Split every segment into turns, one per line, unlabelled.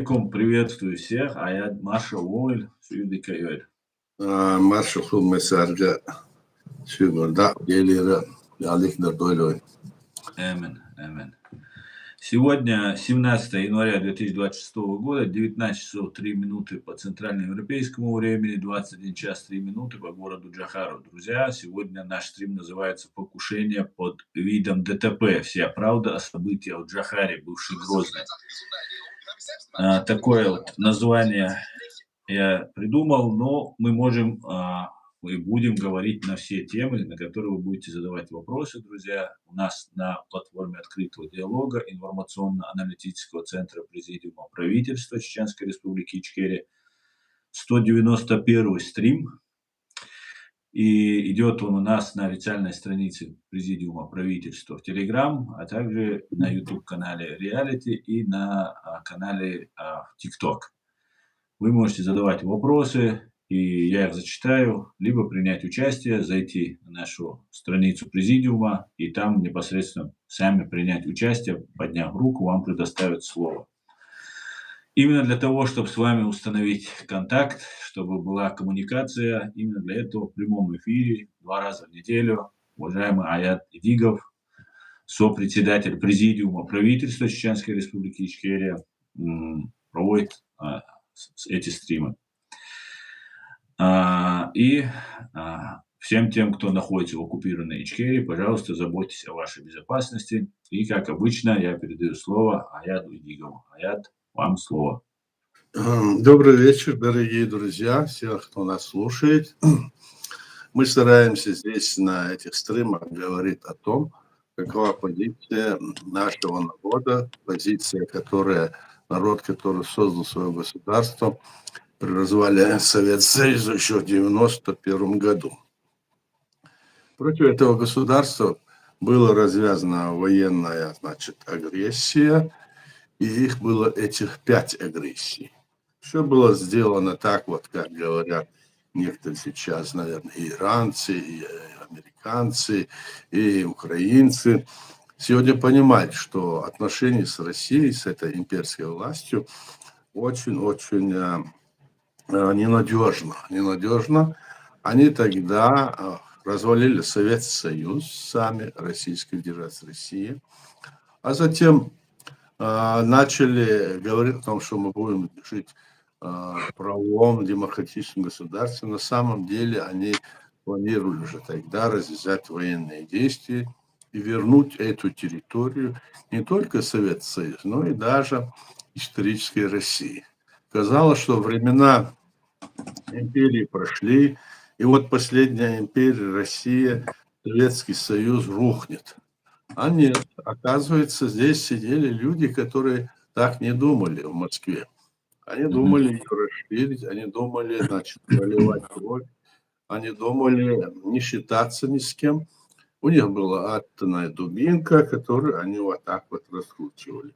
Приветствую всех, а я Маша Уоль, Сюдикайоль.
Marshall mesajı şurada gelir yalnızlar böyle.
Amen. Сегодня 17 января 2026 года, 19 часов 3 минуты по центральноевропейскому времени, 21 час 3 минуты по городу Джахару. Друзья, сегодня наш стрим называется «Покушение под видом ДТП. Вся правда о событиях в Джахаре, бывший Грозный». Такое вот название я придумал, но мы можем и будем говорить на все темы, на которые вы будете задавать вопросы, друзья. У нас на платформе открытого диалога информационно-аналитического центра Президиума правительства Чеченской Республики Ичкерия 191 стрим. И идет он у нас на официальной странице Президиума правительства в Telegram, а также на YouTube-канале Reality и на канале TikTok. Вы можете задавать вопросы, и я их зачитаю, либо принять участие, зайти на нашу страницу Президиума, и там непосредственно сами принять участие, подняв руку, вам предоставят слово. Именно для того, чтобы с вами установить контакт, чтобы была коммуникация, именно для этого в прямом эфире 2 раза в неделю уважаемый Аят Идигов, сопредседатель Президиума правительства Чеченской Республики Ичкерия, проводит эти стримы. И всем тем, кто находится в оккупированной Ичкерии, пожалуйста, заботьтесь о вашей безопасности. И, как обычно, я передаю слово Аяду Идигову. Аят, вам слово.
Добрый вечер, дорогие друзья, всех, кто нас слушает. Мы стараемся здесь на этих стримах говорить о том, какова позиция нашего народа, позиция, народ, который создал свое государство при развале Советского Союза еще в 1991 году. Против этого государства была развязана военная, агрессия, и их было этих 5 агрессий. Все было сделано так, вот как говорят некоторые сейчас, наверное, и иранцы, и американцы, и украинцы. Сегодня понимать, что отношения с Россией, с этой имперской властью, очень-очень ненадежно. Они тогда развалили Советский Союз, сами Российская Федерация, Россия, а затем начали говорить о том, что мы будем жить в правовом демократическом государстве. На самом деле они планировали уже тогда развязать военные действия и вернуть эту территорию не только Советский Союз, но и даже исторической России. Казалось, что времена империи прошли, и вот последняя империя, Россия, Советский Союз рухнет. А нет, оказывается, здесь сидели люди, которые так не думали в Москве. Они думали ее расширить, они думали, проливать кровь, они думали не считаться ни с кем. У них была атомная дубинка, которую они вот так вот раскручивали.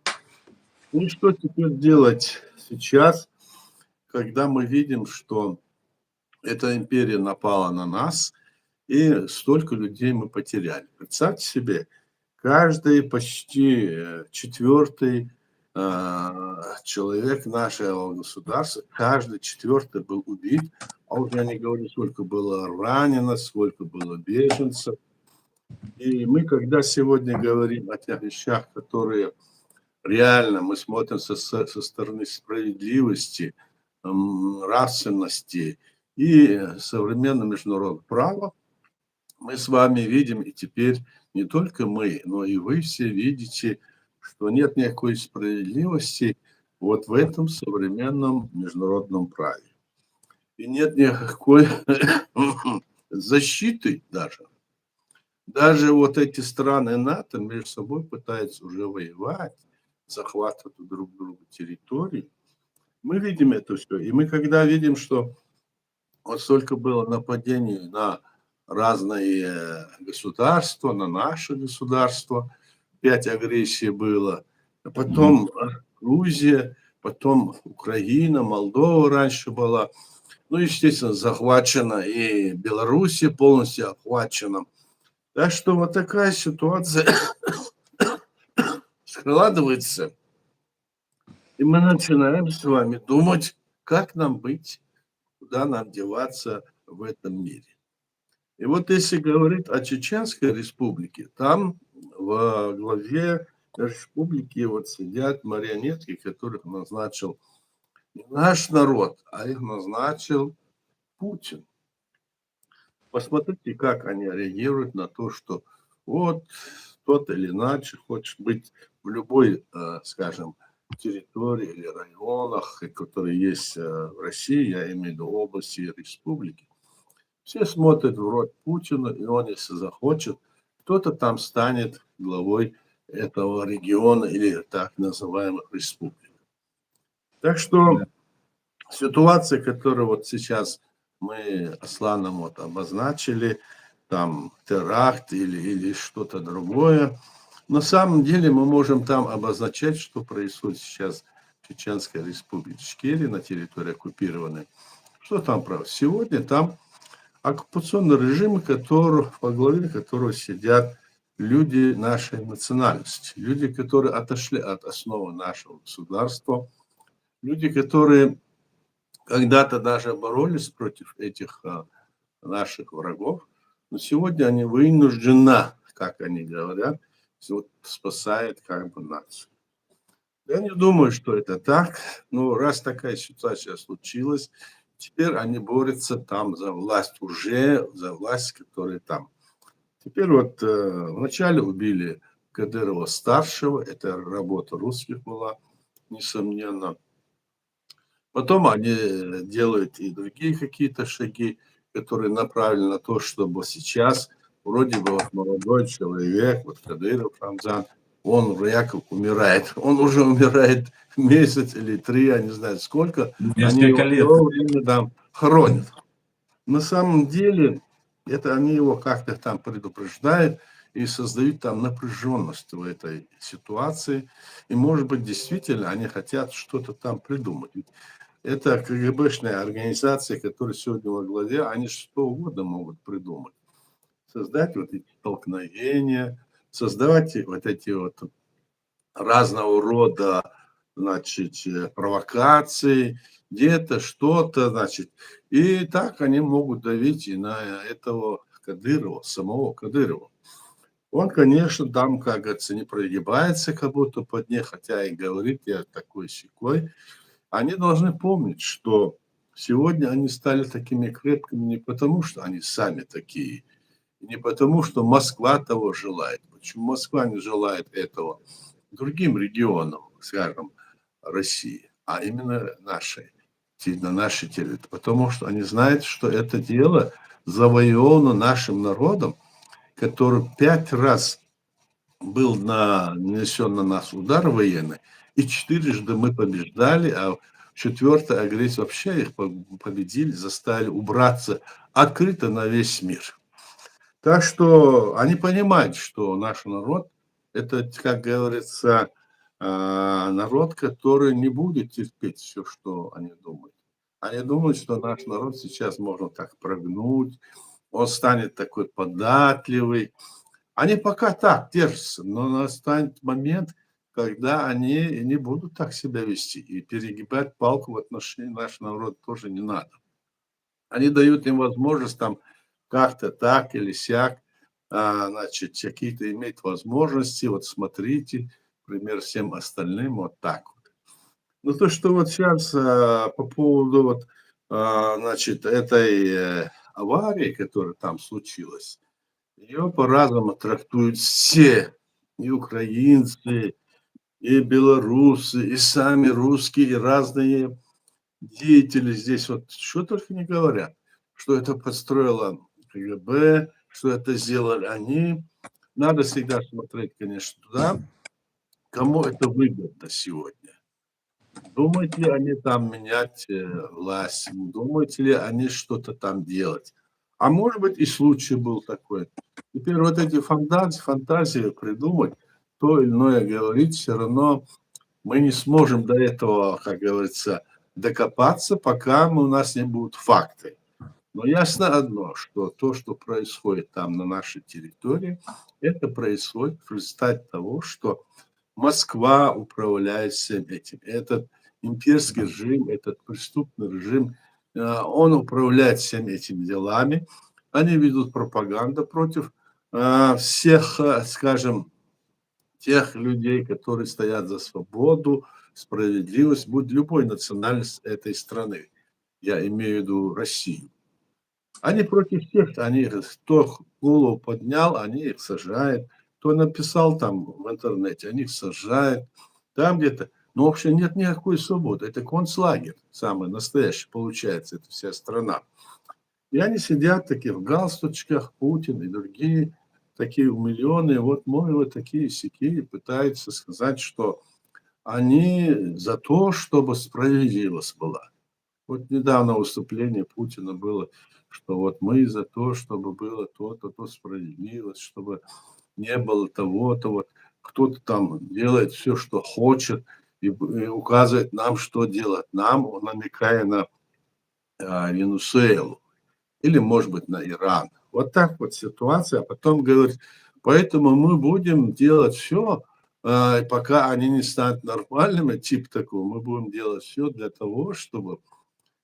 Ну и что теперь делать сейчас, когда мы видим, что эта империя напала на нас, и столько людей мы потеряли? Представьте себе, каждый почти 4-й человек нашего государства, каждый 4-й был убит, а уже я не говорю, сколько было ранено, сколько было беженцев. И мы, когда сегодня говорим о тех вещах, которые реально мы смотрим со стороны справедливости, нравственности и современного международного права, мы с вами видим, и теперь не только мы, но и вы все видите, что нет никакой справедливости вот в этом современном международном праве. И нет никакой защиты даже. Даже вот эти страны НАТО между собой пытаются уже воевать, захватывать друг друга территории. Мы видим это все. И мы когда видим, что вот столько было нападений на разные государства, на наше государство, 5 агрессий было, а потом Грузия, потом Украина, Молдова раньше была, ну, естественно, захвачена, и Белоруссия полностью охвачена. Так что вот такая ситуация складывается. И мы начинаем с вами думать, как нам быть, куда нам деваться в этом мире. И вот если говорить о Чеченской республике, там во главе республики вот сидят марионетки, которых назначил не наш народ, а их назначил Путин. Посмотрите, как они реагируют на то, что вот тот или иначе хочет быть в любой, скажем, территории или районах, которые есть в России, я имею в виду области и республики. Все смотрят в рот Путину, и он, если захочет, кто-то там станет главой этого региона или так называемых республик. Так
Да.
что ситуация, которую вот сейчас мы Асланом вот обозначили, там теракт или что-то другое, на самом деле мы можем там обозначать, что происходит сейчас в Чеченской республике Ичкерия на территории оккупированной. Что там правда? Сегодня там оккупационный режим, во главе которого сидят люди нашей национальности, люди, которые отошли от основы нашего государства, люди, которые когда-то даже боролись против этих наших врагов, но сегодня они вынуждены, как они говорят, вот, спасают как бы нацию. Я не думаю, что это так, но раз такая ситуация случилась, теперь они борются там за власть, уже за власть, которая там. Теперь вот вначале убили Кадырова-старшего, это работа русских была, несомненно. Потом они делают и другие какие-то шаги, которые направлены на то, чтобы сейчас вроде бы вот молодой человек, вот Кадыров Рамзан, он якобы умирает. Он уже умирает месяц или 3, я не знаю сколько. Они
Несколько
его
лет.
все время там хоронят. На самом деле, это они его как-то там предупреждают и создают там напряженность в этой ситуации. И, может быть, действительно они хотят что-то там придумать. Это КГБшная организация, которая сегодня во главе, они что угодно могут придумать. Создать вот эти столкновения, создавать вот эти вот разного рода, значит, провокации, где-то что-то, значит. И так они могут давить и на этого Кадырова, самого Кадырова. Он, конечно, там, как говорится, не прогибается как будто под них, хотя и говорит, я такой щекой. Они должны помнить, что сегодня они стали такими крепкими не потому, что они сами такие, и не потому, что Москва того желает. Почему Москва не желает этого другим регионам, скажем, России, а именно на нашей территории. Потому что они знают, что это дело завоевано нашим народом, который 5 раз был нанесен на нас удар военный, и 4 мы побеждали, а четвертая агрессия вообще их победили, заставили убраться открыто на весь мир. Так что они понимают, что наш народ, это, как говорится, народ, который не будет терпеть все, что они думают. Они думают, что наш народ сейчас можно так прогнуть, он станет такой податливый. Они пока так держатся, но настанет момент, когда они не будут так себя вести. И перегибать палку в отношении нашего народа тоже не надо. Они дают им возможность там как-то так или сяк, значит, какие-то иметь возможности. Вот смотрите, пример всем остальным вот так вот. Ну, то, что вот сейчас по поводу вот, значит, этой аварии, которая там случилась, ее по-разному трактуют все, и украинцы, и белорусы, и сами русские, и разные деятели здесь вот что только не говорят, что это подстроило КГБ, что это сделали они. Надо всегда смотреть, конечно, туда, кому это выгодно сегодня. Думают ли они там менять власть, думают ли они что-то там делать. А может быть и случай был такой. Теперь вот эти фантазии придумать, то или иное говорить, все равно мы не сможем до этого, как говорится, докопаться, пока у нас не будут факты. Но ясно одно, что то, что происходит там на нашей территории, это происходит в результате того, что Москва управляет всем этим. Этот имперский режим, этот преступный режим, он управляет всеми этими делами. Они ведут пропаганду против всех, скажем, тех людей, которые стоят за свободу, справедливость, будь любой национальность этой страны. Я имею в виду Россию. Они против всех, они, кто голову поднял, они их сажают. Кто написал там в интернете, они их сажают. Там где-то. Но вообще нет никакой свободы. Это концлагерь, самый настоящий, получается, это вся страна. И они сидят такие в галстучках, Путин и другие, такие умиленные, вот мы вот такие сякие, пытаются сказать, что они за то, чтобы справедливость была. Вот недавно выступление Путина было, что вот мы за то, чтобы было то-то, то справедливость, чтобы не было того-то, вот кто-то там делает все, что хочет, и указывает нам, что делать. Нам, намекая на Венесуэлу или, может быть, на Иран. Вот так вот ситуация. А потом говорит, поэтому мы будем делать все, пока они не станут нормальными, типа такого, мы будем делать все для того, чтобы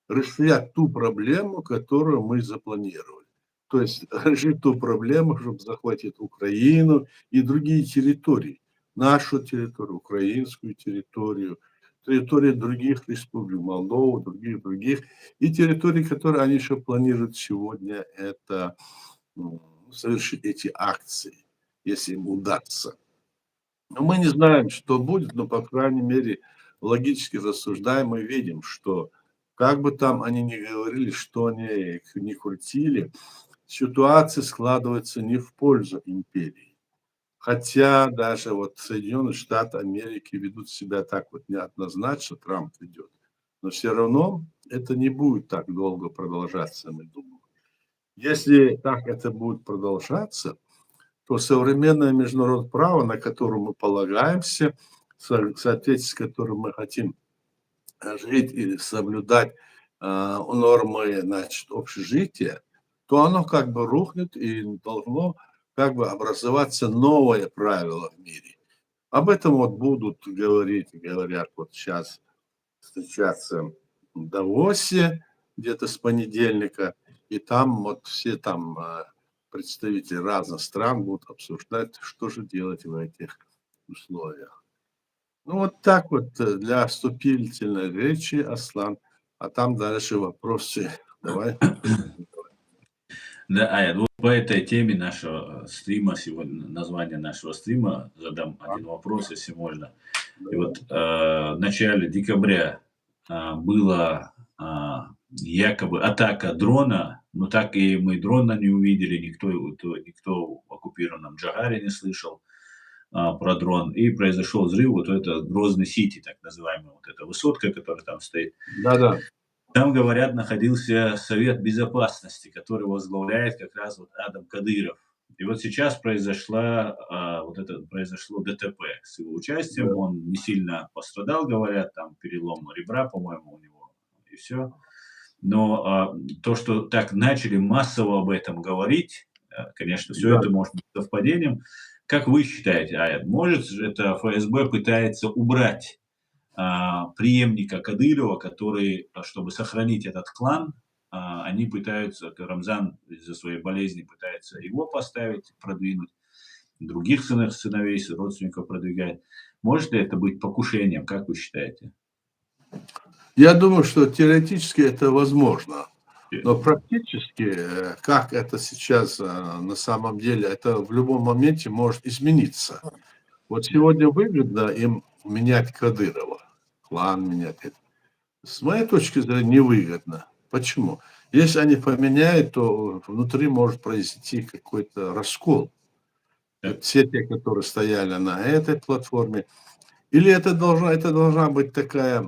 решать ту проблему, которую мы запланировали. То есть решить ту проблему, чтобы захватить Украину и другие территории. Нашу территорию, украинскую территорию, территории других республик, Молдову, других. И территории, которые они еще планируют сегодня, это совершить эти акции, если им удастся. Но мы не знаем, что будет, но, по крайней мере, логически рассуждаем, мы видим, что как бы там они ни говорили, что они ни крутили, ситуация складывается не в пользу империи. Хотя даже вот Соединенные Штаты Америки ведут себя так вот неоднозначно, Трамп ведет. Но все равно это не будет так долго продолжаться, мы думаем. Если так это будет продолжаться, то современное международное право, на котором мы полагаемся, в соответствии с которым мы хотим жить или соблюдать нормы, значит, общежития, то оно как бы рухнет и должно как бы образоваться новое правило в мире. Об этом вот будут говорить, говорят вот сейчас встречаться в Давосе где-то с понедельника, и там вот все там представители разных стран будут обсуждать, что же делать в этих условиях. Ну, вот так вот для вступительной речи, Аслан. А там дальше вопросы. Давай.
Да, Ая, вот по этой теме нашего стрима сегодня, название нашего стрима, задам один вопрос, если можно. И вот в начале декабря была якобы атака дрона, но так и мы дрона не увидели, никто в оккупированном Джагаре не слышал про дрон. И произошел взрыв, вот это Грозный Сити, так называемая, вот эта высотка, которая там стоит.
Да-да.
Там, говорят, находился Совет Безопасности, который возглавляет как раз вот Адам Кадыров. И вот сейчас произошло ДТП с его участием.
Да.
Он не сильно пострадал, говорят, там перелом ребра, по-моему, у него, и все. Но то, что так начали массово об этом говорить, конечно, все
Да.
это может быть совпадением. Как вы считаете, Аят, может это ФСБ пытается убрать преемника Кадырова, который, чтобы сохранить этот клан, они пытаются, Рамзан из-за своей болезни пытается его поставить, продвинуть, других сыновей, родственников продвигать. Может ли это быть покушением, как вы считаете?
Я думаю, что теоретически это возможно. Но практически, как это сейчас на самом деле, это в любом моменте может измениться. Вот сегодня выгодно им менять Кадырова, клан менять. С моей точки зрения, невыгодно. Почему? Если они поменяют, то внутри может произойти какой-то раскол. Все те, которые стояли на этой платформе. Или это должна быть такая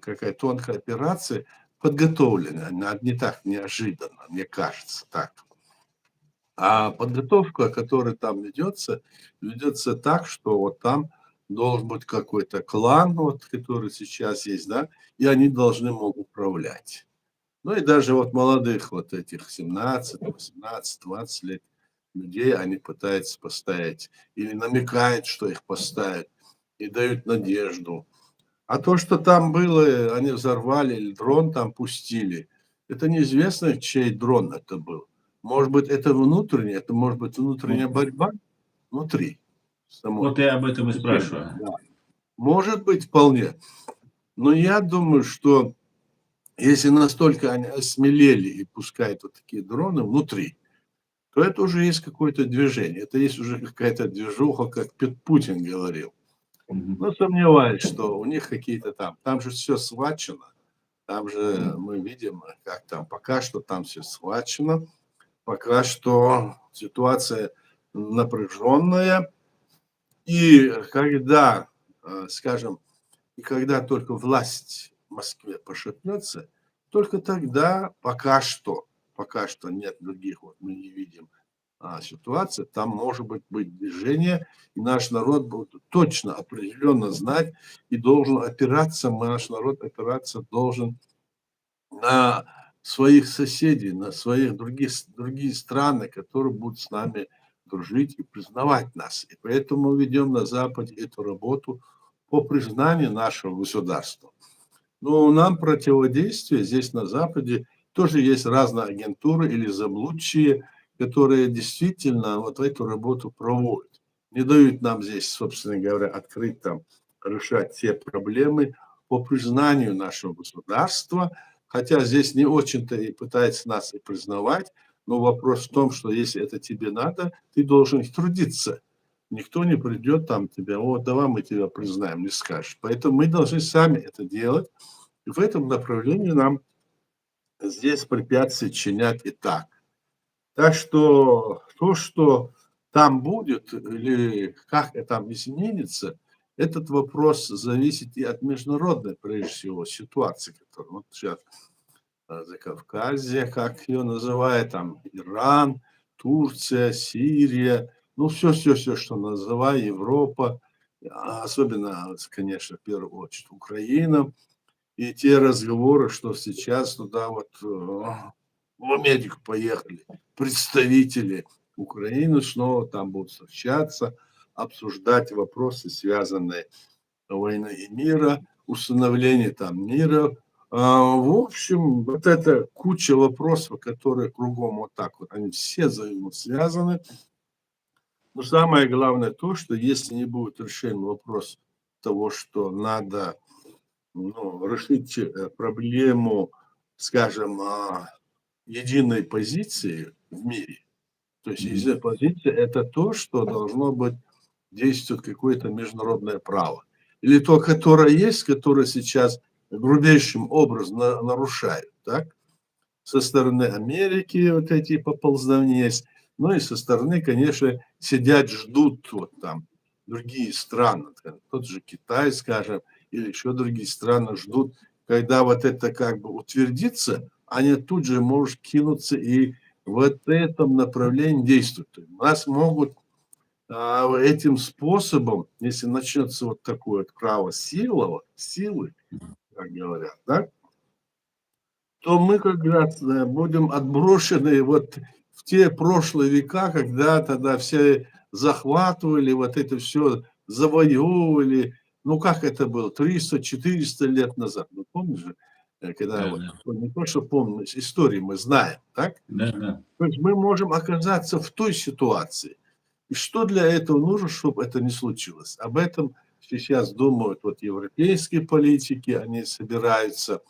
какая тонкая операция, подготовленная, не так неожиданно, мне кажется, так. А подготовка, которая там ведется так, что вот там должен быть какой-то клан, вот, который сейчас есть, да, и они должны могут управлять. Ну и даже вот молодых вот этих 17, 18, 20 лет людей они пытаются поставить или намекают, что их поставят. и дают надежду. А то, что там было, они взорвали или дрон там пустили, это неизвестно, чей дрон это был. Может быть, это внутреннее, это может быть внутренняя
Вот,
борьба внутри самой
вот я об этом и
системы.
спрашиваю.
Да. Может быть, вполне. Но я думаю, что если настолько они осмелели и пускают вот такие дроны внутри, то это уже есть какое-то движение. Это есть уже какая-то движуха, как Путин говорил.
Мгм.
Но сомневаюсь, что у них какие-то там же все схвачено. Там же мы видим, как там пока что там все схвачено, пока что ситуация напряженная. И когда, скажем, и когда только власть в Москве пошатнется, только тогда пока что нет других, вот мы не видим ситуации, там может быть движение, и наш народ будет точно, определенно знать и должен опираться, наш народ опираться должен на своих соседей, на своих другие страны, которые будут с нами дружить и признавать нас. И поэтому мы ведем на Западе эту работу по признанию нашего государства. Но нам противодействие здесь на Западе тоже есть разные агентуры или заблудшие, которые действительно вот эту работу проводят. Не дают нам здесь, собственно говоря, открыть там, решать все проблемы по признанию нашего государства, хотя здесь не очень-то и пытается нас и признавать, но вопрос в том, что если это тебе надо, ты должен трудиться. Никто не придет там тебя, вот давай мы тебя признаем, не скажешь. Поэтому мы должны сами это делать. И в этом направлении нам здесь препятствий чинять и так. Так что то, что там будет или как это там изменится, этот вопрос зависит и от международной, прежде всего, ситуации, которая вот сейчас Закавказье, как ее называют, там Иран, Турция, Сирия, ну все, что называй, Европа, особенно, конечно, в первую очередь Украина, и те разговоры, что сейчас туда вот в Америку поехали представители Украины, снова там будут встречаться, обсуждать вопросы, связанные с войной и мира, установление там мира. В общем, вот эта куча вопросов, которые кругом вот так вот, они все взаимосвязаны. Но самое главное то, что если не будет решен вопрос того, что надо решить проблему, скажем, единой позиции в мире. То есть
Мгм.
единая позиция – это то, что должно быть, действует какое-то международное право. Или то, которое есть, которое сейчас грубейшим образом нарушают. Так? Со стороны Америки вот эти поползновения есть, ну и со стороны, конечно, сидят, ждут вот там другие страны, тот же Китай, скажем, или еще другие страны ждут, когда вот это как бы утвердится, они тут же могут кинуться и в этом направлении действовать. То есть нас могут этим способом, если начнется вот такое вот право силы, как говорят, да, то мы как раз будем отброшены вот в те прошлые века, когда тогда все захватывали, вот это все завоевывали. Ну, как это было, 300-400 лет назад. Ну, помнишь же, когда
Да,
вот,
да.
ну, не то, что помню, истории мы знаем, так?
Да, да.
То есть мы можем оказаться в той ситуации. И что для этого нужно, чтобы это не случилось? Об этом сейчас думают вот европейские политики, они собираются,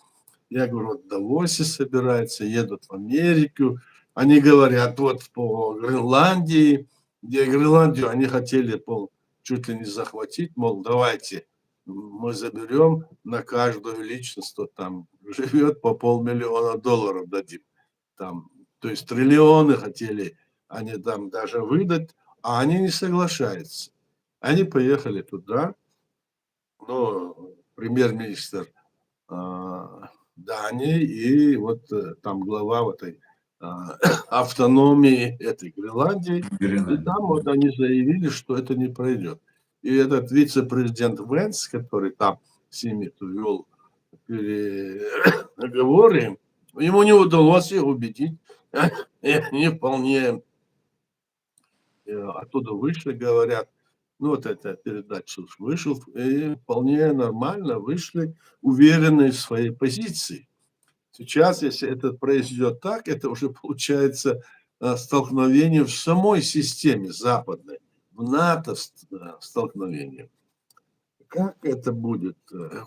я говорю, вот в Давосе собираются, едут в Америку. Они говорят, вот по Гренландии, где Гренландию они хотели чуть ли не захватить, мол, давайте мы заберем на каждую личность, кто там живет, по $500 000 дадим. Там, то есть триллионы хотели они там даже выдать, а они не соглашаются. Они поехали туда, но премьер-министр Дании и вот там глава вот этой автономии этой Гренландии. И
Гренада.
там вот они заявили, что это не пройдет. И этот вице-президент Венс, который там с ними вел переговоры, ему не удалось их убедить. И они вполне оттуда вышли, говорят. Ну, вот эта передача уж вышел, и вполне нормально вышли, уверенные в своей позиции. Сейчас, если это произойдет так, это уже получается столкновение в самой системе западной, в НАТО столкновение. Как это будет,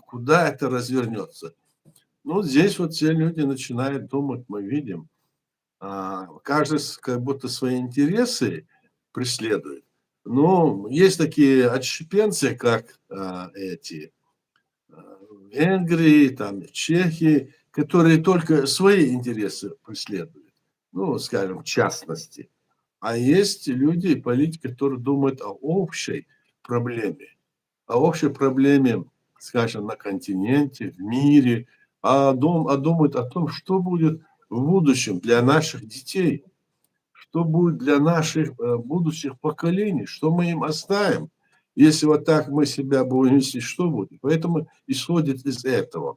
куда это развернется? Ну, здесь вот все люди начинают думать, мы видим, каждый как будто свои интересы преследует. Но есть такие отщепенцы, как эти Венгрии, там, Чехии, которые только свои интересы преследуют. Ну, скажем, в частности. А есть люди, политики, которые думают о общей проблеме. О общей проблеме, скажем, на континенте, в мире, думают о том, что будет в будущем для наших детей, что будет для наших будущих поколений, что мы им оставим. Если вот так мы себя будем вести, что будет? Поэтому исходит из этого.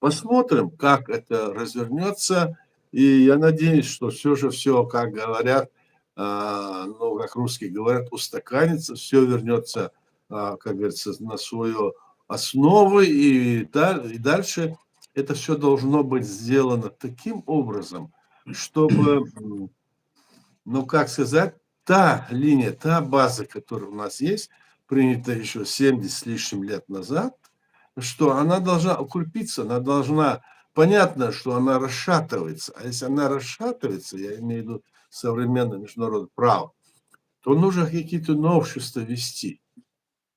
Посмотрим, как это развернется. И я надеюсь, что все же все, как говорят, ну, как русские говорят, устаканится, все вернется, как говорится, на свою основу. И дальше это все должно быть сделано таким образом, чтобы, ну, как сказать, та линия, та база, которая у нас есть, принята еще 70 с лишним лет назад, что она должна укрепиться, она должна, понятно, что она расшатывается, а если она расшатывается, я имею в виду современное международное право, то нужно какие-то новшества ввести.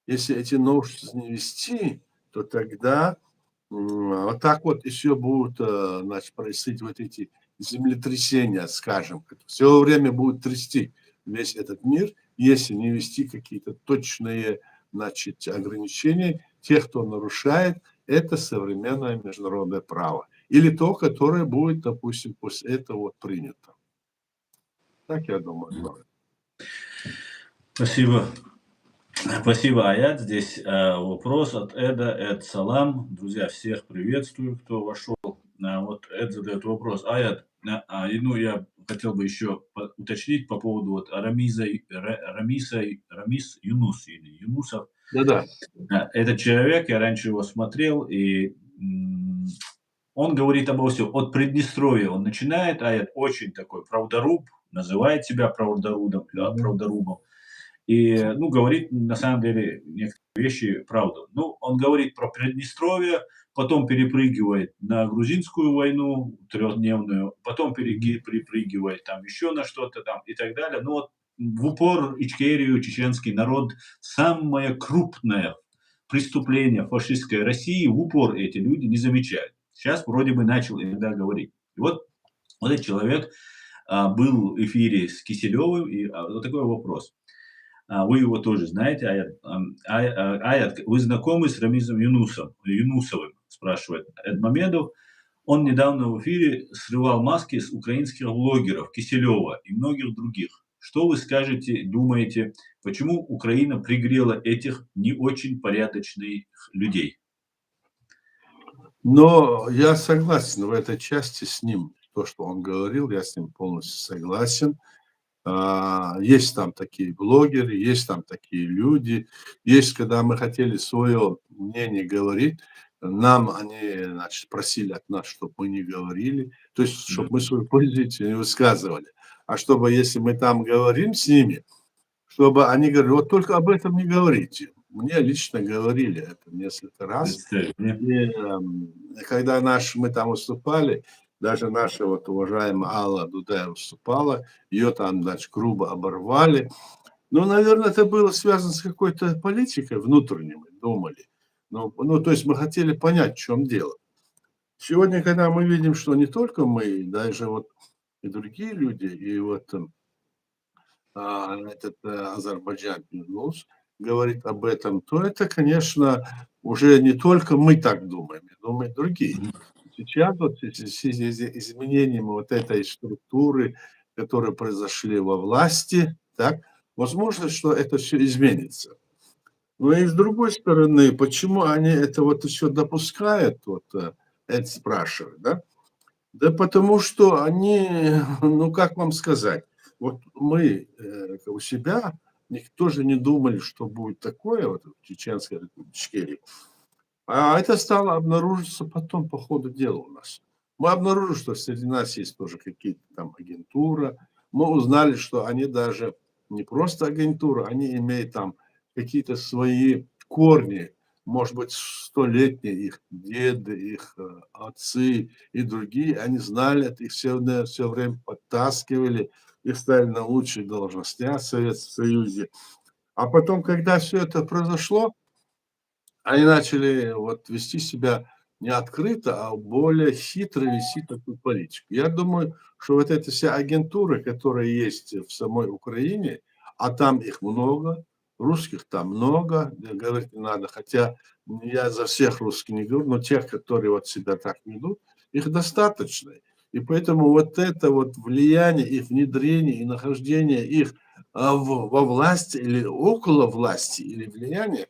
Если эти новшества не ввести, то тогда вот так вот еще будут, значит, происходить вот эти землетрясения, скажем, все время будут трясти весь этот мир, если не ввести какие-то точные, значит, ограничения тех, кто нарушает это современное международное право. Или то, которое будет, допустим, после этого вот принято. Так я думаю.
Спасибо. Спасибо, Аят. Здесь вопрос от Эда, Эд Салам. Друзья, всех приветствую, кто вошел. Вот Эд задает вопрос. Аят, ну, я хотел бы еще уточнить по поводу вот Рамис Юнус или Юнусов.
Да-да.
Этот человек, я раньше его смотрел, и он говорит обо всем. От Приднестровья он начинает, Аят очень такой правдоруб, называет себя правдорубом. И, ну, говорит, на самом деле, некоторые вещи правду. Ну, он говорит про Приднестровье, потом перепрыгивает на грузинскую войну трехдневную, потом перепрыгивает там еще на что-то там и так далее. Ну, вот в упор Ичкерию, чеченский народ, самое крупное преступление фашистской России, в упор эти люди не замечают. Сейчас вроде бы начал иногда говорить. И вот этот человек был в эфире с Киселевым, и вот такой вопрос. Вы его тоже знаете, Аят, вы знакомы с Рамизом Юнусовым, спрашивает Эдмамедов. Он недавно в эфире срывал маски с украинских блогеров Киселева и многих других. Что вы скажете, думаете, почему Украина пригрела этих не очень порядочных людей?
Но я согласен в этой части с ним. То, что он говорил, я с ним полностью согласен. Есть там такие блогеры, есть там такие люди. Есть, когда мы хотели свое мнение говорить, нам они, значит, просили от нас, чтобы мы не говорили, то есть, чтобы мы свою позицию не высказывали. А чтобы, если мы там говорим с ними, чтобы они говорили, вот только об этом не говорите. Мне лично говорили это несколько раз. И, когда мы там выступали, даже наша вот уважаемая Алла Дудая выступала, ее там, значит, грубо оборвали. Ну, наверное, это было связано с какой-то политикой внутренней, мы думали. Ну, то есть мы хотели понять, в чем дело. Сегодня, когда мы видим, что не только мы, даже вот и другие люди, и вот этот Азербайджан говорит об этом, то это, конечно, уже не только мы так думаем, думают другие. Сейчас вот с изменением вот этой структуры, которые произошли во власти, так, возможно, что это все изменится. Но и с другой стороны, почему они это вот еще допускают, вот Эд спрашивает, да? Да потому что они, ну как вам сказать, вот мы у себя никто же не думали, что будет такое вот в Чеченской Республике. А это стало обнаружиться потом по ходу дела у нас. Мы обнаружили, что среди нас есть тоже какие-то там агентура. Мы узнали, что они даже не просто агентура, они имеют там какие-то свои корни, может быть, столетние их деды, их отцы и другие. Они знали это, их все время подтаскивали, их ставили на лучшие должности в Советском Союзе. А потом, когда все это произошло, они начали вот вести себя не открыто, а более хитро вести такую политику. Я думаю, что вот эта вся агентура, которая есть в самой Украине, а там их много, русских там много, говорить не надо, хотя я за всех русских не говорю, но тех, которые вот себя так ведут, их достаточно. И поэтому вот это вот влияние, их внедрение и нахождение их во власти или около власти или влияния,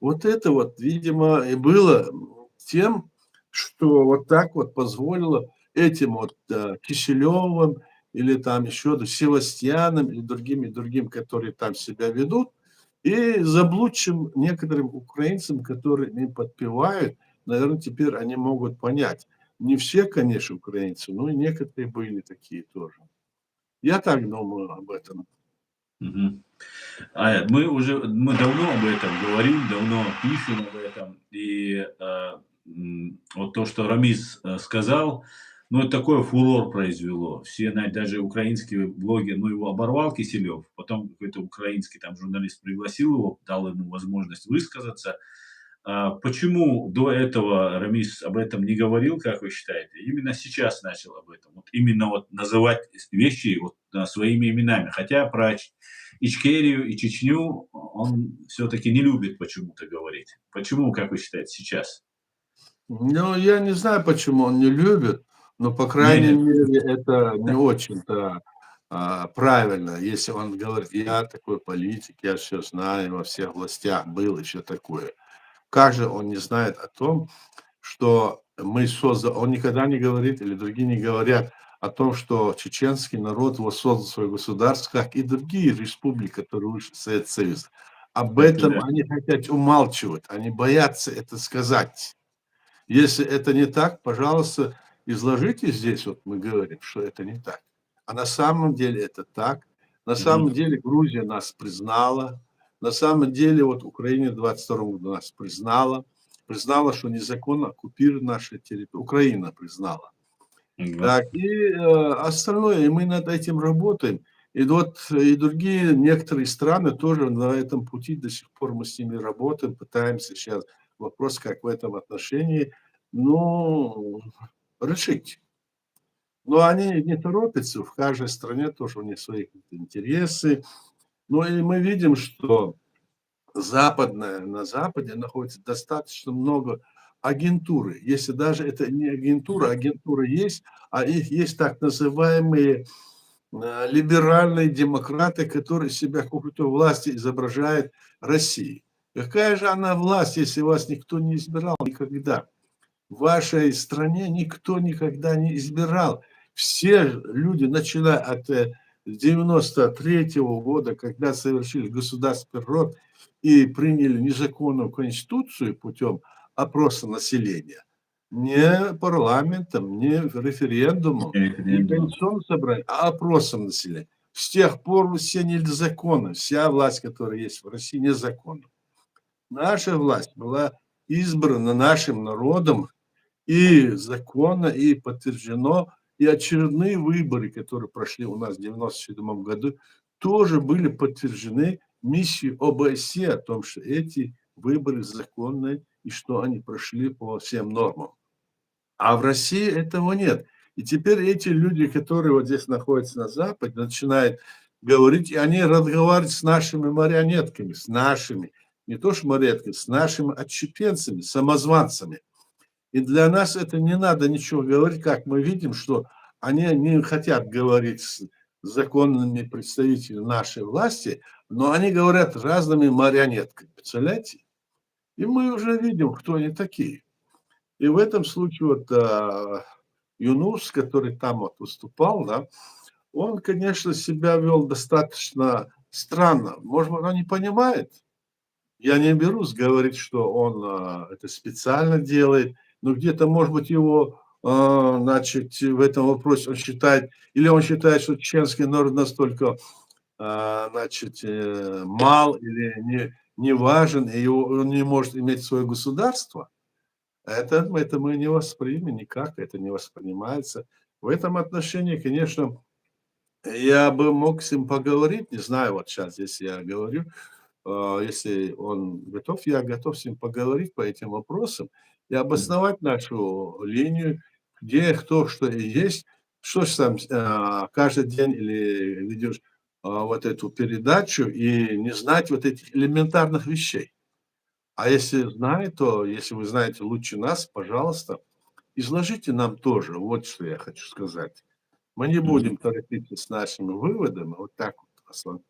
вот это вот, видимо, и было тем, что вот так вот позволило этим вот Киселевым или там еще Севастьяном или другим, которые там себя ведут, и заблудшим некоторым украинцам, которые им подпевают, наверное, теперь они могут понять. Не все, конечно, украинцы, но и некоторые были такие тоже. Я так думаю об этом.
Мгм. Мы давно об этом говорим, давно пишем об этом. И вот то, что Рамис сказал, ну, это такой фурор произвело. Все, даже украинские блогеры, ну, его оборвал Киселев, потом какой-то украинский там журналист пригласил его, дал ему возможность высказаться. Почему до этого Рамис об этом не говорил, как вы считаете? Именно сейчас начал об этом. Вот именно вот называть вещи вот, своими именами. Хотя про Ичкерию и Чечню он все-таки не любит почему-то говорить. Почему, как вы считаете, сейчас?
Ну, я не знаю, почему он не любит, но, по крайней
Не,
мере, это не очень-то, правильно. Если он говорит: "Я такой политик, я все знаю, во всех властях был", и всё такое. Как же он не знает о том, что мы созда он никогда не говорит, или другие не говорят о том, что чеченский народ воссоздал свое государство, как и другие республики, которые вышли из Советского Союза. Об
кстати,
этом
да.
они хотят умалчивать, они боятся это сказать. Если это не так, пожалуйста, изложите здесь, вот мы говорим, что это не так. А на самом деле это так. На
Мгм.
самом деле Грузия нас признала. На самом деле вот Украина в 22 году нас признала, что незаконно оккупирована наша территория. Украина признала.
Да.
Так, и остальное, и мы над этим работаем. И вот и другие некоторые страны тоже на этом пути до сих пор мы с ними работаем, пытаемся сейчас вопрос, как в этом отношении, ну, решить. Но они не торопятся, в каждой стране тоже у них свои какие-то интересы. Ну и мы видим, что на Западе находится достаточно много агентуры. Если даже это не агентура, агентура есть, а их есть так называемые либеральные демократы, которые себя какой-то власти изображают России. Какая же она власть, если вас никто не избирал никогда? В вашей стране никто никогда не избирал. Все люди, начиная от 93 года, когда совершили государственный переворот и приняли незаконную конституцию путем опроса населения, не парламентом, не референдумом, не
Референдум.
конституционным собранием, а опросом населения. С тех пор все незаконны. Вся власть, которая есть в России, незаконна. Наша власть была избрана нашим народом и законно, и подтверждено, и очередные выборы, которые прошли у нас в 97 году, тоже были подтверждены миссией ОБСЕ о том, что эти выборы законные и что они прошли по всем нормам. А в России этого нет. И теперь эти люди, которые вот здесь находятся на Западе, начинают говорить, и они разговаривают с нашими марионетками, с нашими, не то что марионетками, с нашими отщепенцами, самозванцами. И для нас это не надо ничего говорить, как мы видим, что они не хотят говорить с законными представителями нашей власти, но они говорят разными марионетками. Представляете? И мы уже видим, кто они такие. И в этом случае вот Юнус, который там вот выступал, да, он, конечно, себя вел достаточно Странно, может быть, он не понимает? Я не берусь говорить, что он это специально делает, но где-то, может быть, его, значит, в этом вопросе он считает, или он считает, что чеченский народ настолько, значит, мал или не важен, и он не может иметь свое государство. Это мы не воспримем никак, это не воспринимается. В этом отношении, конечно, я бы мог с ним поговорить, не знаю, вот сейчас, если я говорю, если он готов, я готов с ним поговорить по этим вопросам и обосновать нашу линию, где кто что и есть. Что ж сам каждый день или ведешь вот эту передачу и не знать вот этих элементарных вещей. А если знает, то если вы знаете лучше нас, пожалуйста, изложите нам тоже. Вот что я хочу сказать. Мы не будем торопиться с нашими выводами. Вот так вот, Аслан.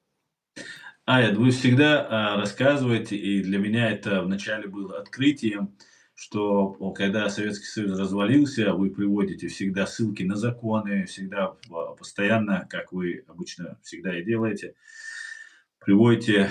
Вы всегда рассказываете, и для меня это вначале было открытием, что когда Советский Союз развалился, вы приводите всегда ссылки на законы, всегда постоянно, как вы обычно всегда и делаете, приводите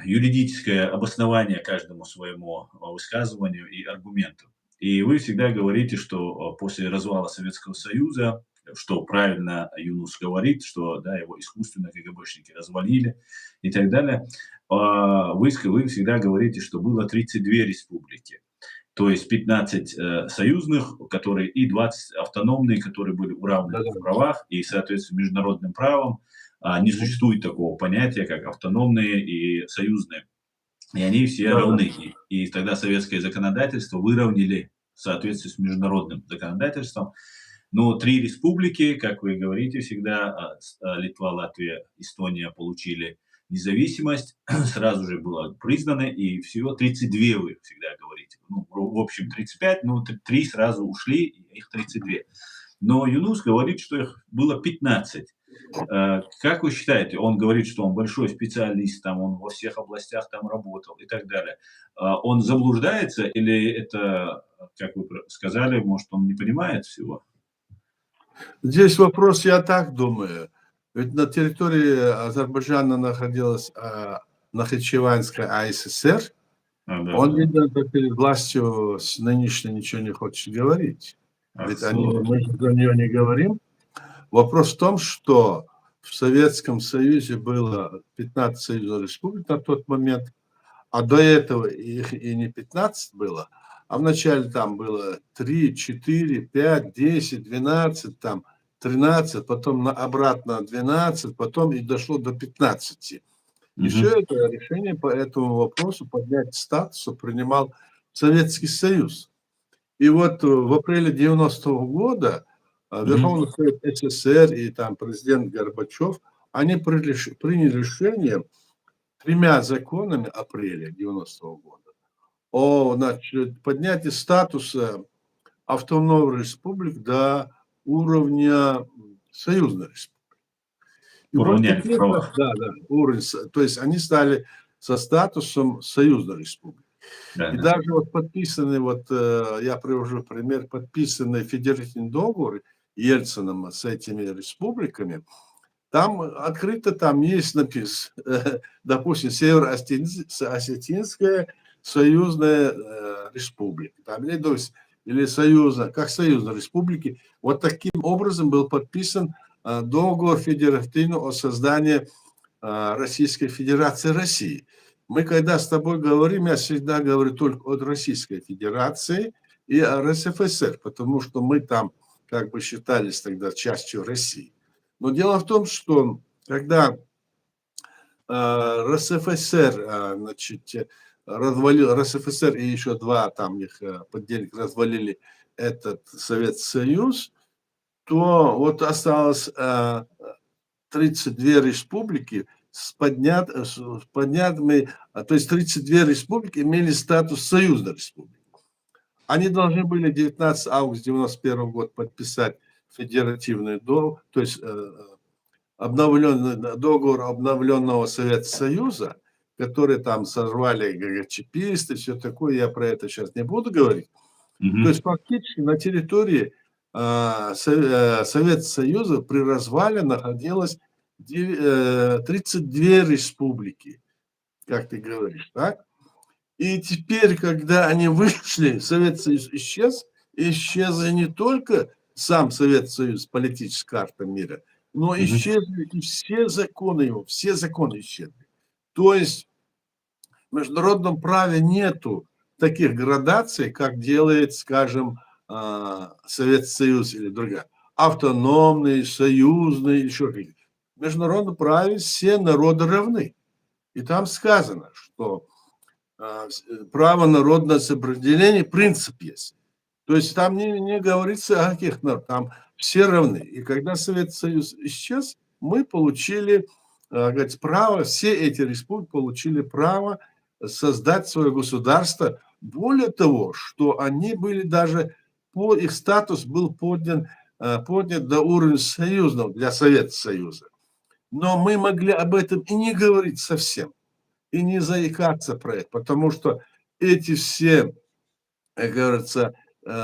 юридическое обоснование каждому своему высказыванию и аргументу. И вы всегда говорите, что после развала Советского Союза, что правильно Юнус говорит, что да, его искусственно КГБшники развалили и так далее. Вы всегда говорите, что было 32 республики. То есть 15 союзных, которые и 20 автономные, которые были уравнены в правах и, соответственно, международным правом. Не существует такого понятия, как автономные и союзные. И они все равны. И тогда советское законодательство выровняли в соответствии с международным законодательством. Но 3 республики, как вы говорите всегда, Литва, Латвия, Эстония получили независимость, сразу же было признано, и всего 32 вы всегда говорите. Ну, в общем 35, но 3 сразу ушли, их 32. Но Юнус говорит, что их было 15. Как вы считаете, он говорит, что он большой специалист, там, он во всех областях там работал и так далее. Он заблуждается или это, как вы сказали, может, он не понимает всего?
Здесь вопрос, я так думаю. Ведь на территории Азербайджана находилась Нахичеванская АССР. Он, видно, перед властью с нынешней ничего не хочет говорить. Ведь мы же про нее не говорим. Вопрос в том, что в Советском Союзе было 15 союзных республик на тот момент, а до этого их и не 15 было, а вначале там было 3, 4, 5, 10, 12, там 13, потом обратно 12, потом и дошло до 15. И все это решение по этому вопросу поднять статус принимал Советский Союз. И вот в апреле 90-го года Верховный Совет СССР и там президент Горбачев, они приняли решение 3 законами апреля 90-го года о, значит, поднятии статуса автономных республик до уровня союзной республики. И
Уравняли права.
да, уровень, то есть они стали со статусом союзной республики. И даже вот подписанный, вот я привожу пример, подписанный федеративный договор Ельцином с этими республиками, там открыто там есть написано, допустим, Северо-Осетинская союзная республика, там, или союзная, как союзная республики. Вот таким образом был подписан договор федеративного о создании Российской Федерации России. Мы, когда с тобой говорим, я всегда говорю только о Российской Федерации и о РСФСР, потому что мы там как бы считались тогда частью России. Но дело в том, что когда РСФСР, значит, развалил РСФСР и еще 2 там их подельника развалили этот Советский Союз, то вот осталось 32 республики с поднятыми, то есть 32 республики имели статус союзной республики. Они должны были 19 августа 1991 года подписать федеративный договор, то есть договор обновленного Советского Союза, который там сорвали ГГЧПисты, все такое, я про это сейчас не буду говорить. То есть фактически на территории Советского Союза при развале находилось 32 республики, как ты говоришь, так? И теперь, когда они вышли, Советский Союз исчез, исчезли не только сам Советский Союз, политическая карта мира, но
Мгм.
исчезли и все законы его, все законы исчезли. То есть в международном праве нету таких градаций, как делает, скажем, Советский Союз или другая. Автономный, союзный, еще какие-то. В международном праве все народы равны. И там сказано, что право народного самоопределения, принцип есть. То есть там не говорится о каких народах, там все равны. И когда Советский Союз исчез, мы получили говорить, право, все эти республики получили право создать свое государство. Более того, что они были даже, их статус был поднят до уровня союзного для Советского Союза. Но мы могли об этом и не говорить совсем, и не заикаться про это, потому что эти все, как говорится,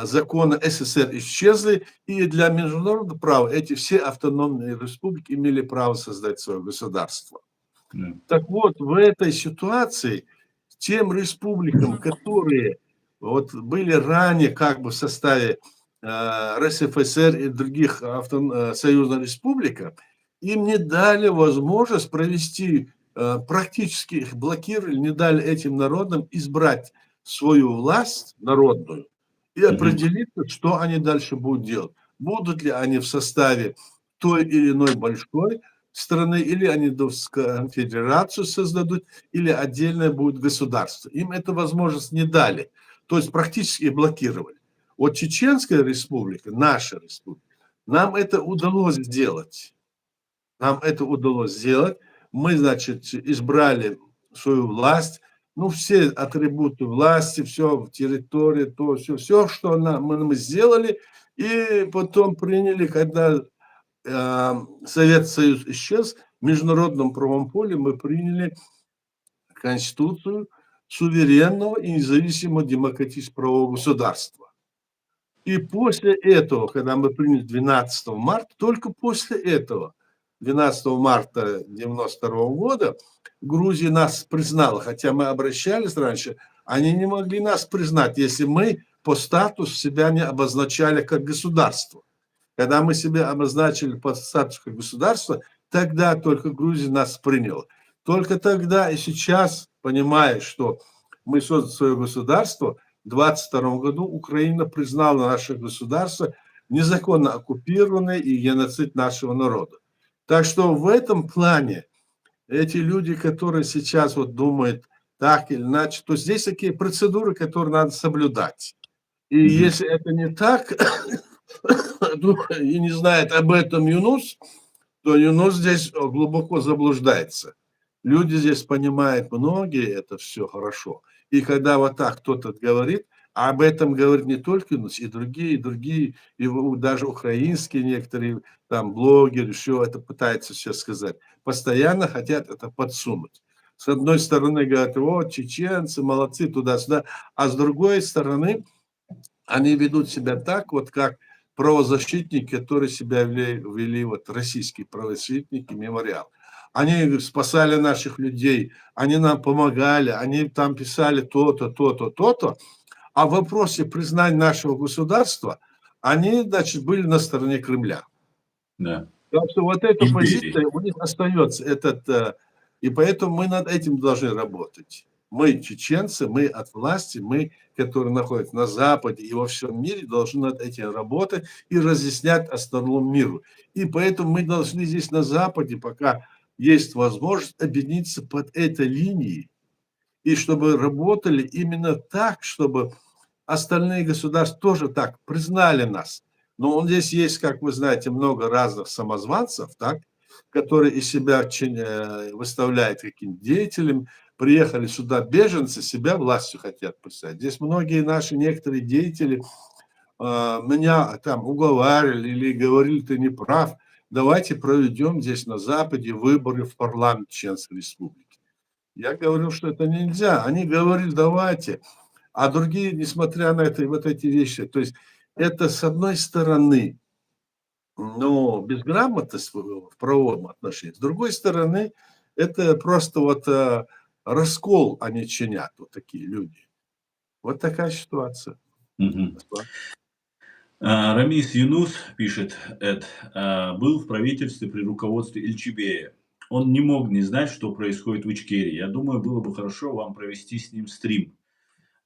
законы СССР исчезли, и для международного права эти все автономные республики имели право создать свое государство.
Да.
Так вот, в этой ситуации тем республикам, которые вот были ранее как бы в составе РСФСР и других союзных республик, им не дали возможность провести, практически их блокировали, не дали этим народам избрать свою власть народную и
Мгм.
определиться, что они дальше будут делать. Будут ли они в составе той или иной большой страны, или они конфедерацию создадут, или отдельное будет государство. Им эту возможность не дали. То есть практически блокировали. Вот Чеченская республика, наша республика, нам это удалось сделать. Нам это удалось сделать. Мы, значит, избрали свою власть, ну, все атрибуты власти, все в территории, то, все, что мы сделали, и потом приняли, когда Советский Союз исчез, в международном правом поле мы приняли Конституцию суверенного и независимого демократического правового государства. И после этого, когда мы приняли 12 марта, только после этого, 12 марта 92 года, Грузия нас признала, хотя мы обращались раньше, они не могли нас признать, если мы по статусу себя не обозначали как государство. Когда мы себя обозначили по статусу как государство, тогда только Грузия нас приняла. Только тогда и сейчас, понимая, что мы создали свое государство, в 22 году Украина признала наше государство незаконно оккупированное и геноцид нашего народа. Так что в этом плане эти люди, которые сейчас вот думают так или иначе, то здесь такие процедуры, которые надо соблюдать. И
Мгм.
если это не так, и не знает об этом Юнус, то Юнус здесь глубоко заблуждается. Люди здесь понимают, многие это все хорошо. И когда вот так кто-то говорит, а об этом говорит не только Юнус, и другие, и даже украинские некоторые там блогеры, все это пытаются все сказать. Постоянно хотят это подсунуть. С одной стороны говорят, вот, чеченцы, молодцы, туда-сюда, а с другой стороны, они ведут себя так, вот как правозащитники, которые себя вели вот российские правозащитники, мемориал. Они спасали наших людей, они нам помогали, они там писали то-то, то-то, то-то, а в вопросе признания нашего государства они, значит, были на стороне Кремля.
Да.
Так что вот эта
Империи.
позиция у них остается, и поэтому мы над этим должны работать. Мы, чеченцы, мы от власти, мы, которые находятся на Западе и во всем мире, должны над этим работать и разъяснять остальному миру. И поэтому мы должны здесь на Западе, пока есть возможность, объединиться под этой линией, и чтобы работали именно так, чтобы остальные государства тоже так признали нас. Но он здесь есть, как вы знаете, много разных самозванцев, так, которые из себя выставляют каким-то деятелем, приехали сюда беженцы, себя властью хотят представить. Здесь многие наши некоторые деятели меня там уговаривали или говорили, ты не прав, давайте проведем здесь на Западе выборы в парламент Чеченской Республики. Я говорил, что это нельзя. Они говорили, давайте. А другие, несмотря на это, вот эти вещи, то есть это с одной стороны ну, безграмотность в правовом отношении. С другой стороны, это просто вот раскол они чинят, вот такие люди. Вот такая ситуация.
Мгм. Рамис Юнус пишет, был в правительстве при руководстве Ильчебея. Он не мог не знать, что происходит в Ичкерии. Я думаю, было бы хорошо вам провести с ним стрим.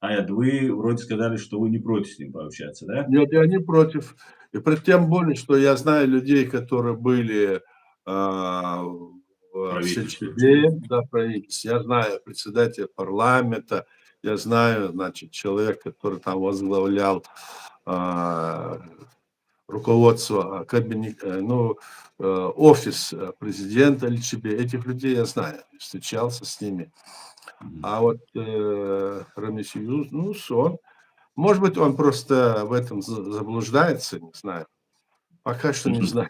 Аят, вы вроде сказали, что вы не против с ним пообщаться, да?
Нет, я не против. И тем более, что я знаю людей, которые были в
Правительство.
Сельчебе, да, правительстве. Я знаю председателя парламента, я знаю, значит, человек, который там возглавлял а, руководство, офис президента Ильчебе. Этих людей я знаю, встречался с ними.
Мгм.
А вот Рамис Юнус, он, может быть, он просто в этом заблуждается, не знаю. Пока что не знаю.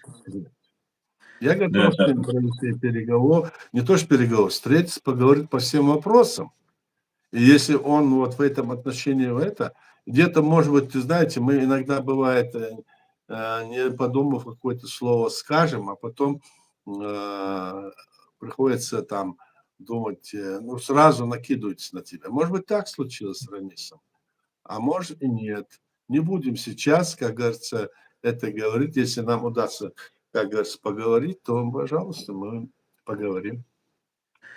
Я
Да,
готов с
да.
ним провести переговор, не то что переговор, встретиться, поговорить по всем вопросам. И если он вот в этом отношении где-то, может быть, ты знаете, мы иногда бывает, не подумав какое-то слово скажем, а потом э, приходится там думать, ну, сразу накидываются на тебя. Может быть, так случилось с Рамисом, а может и нет. Не будем сейчас, как говорится, это говорить. Если нам удастся, как говорится, поговорить, то, пожалуйста, мы поговорим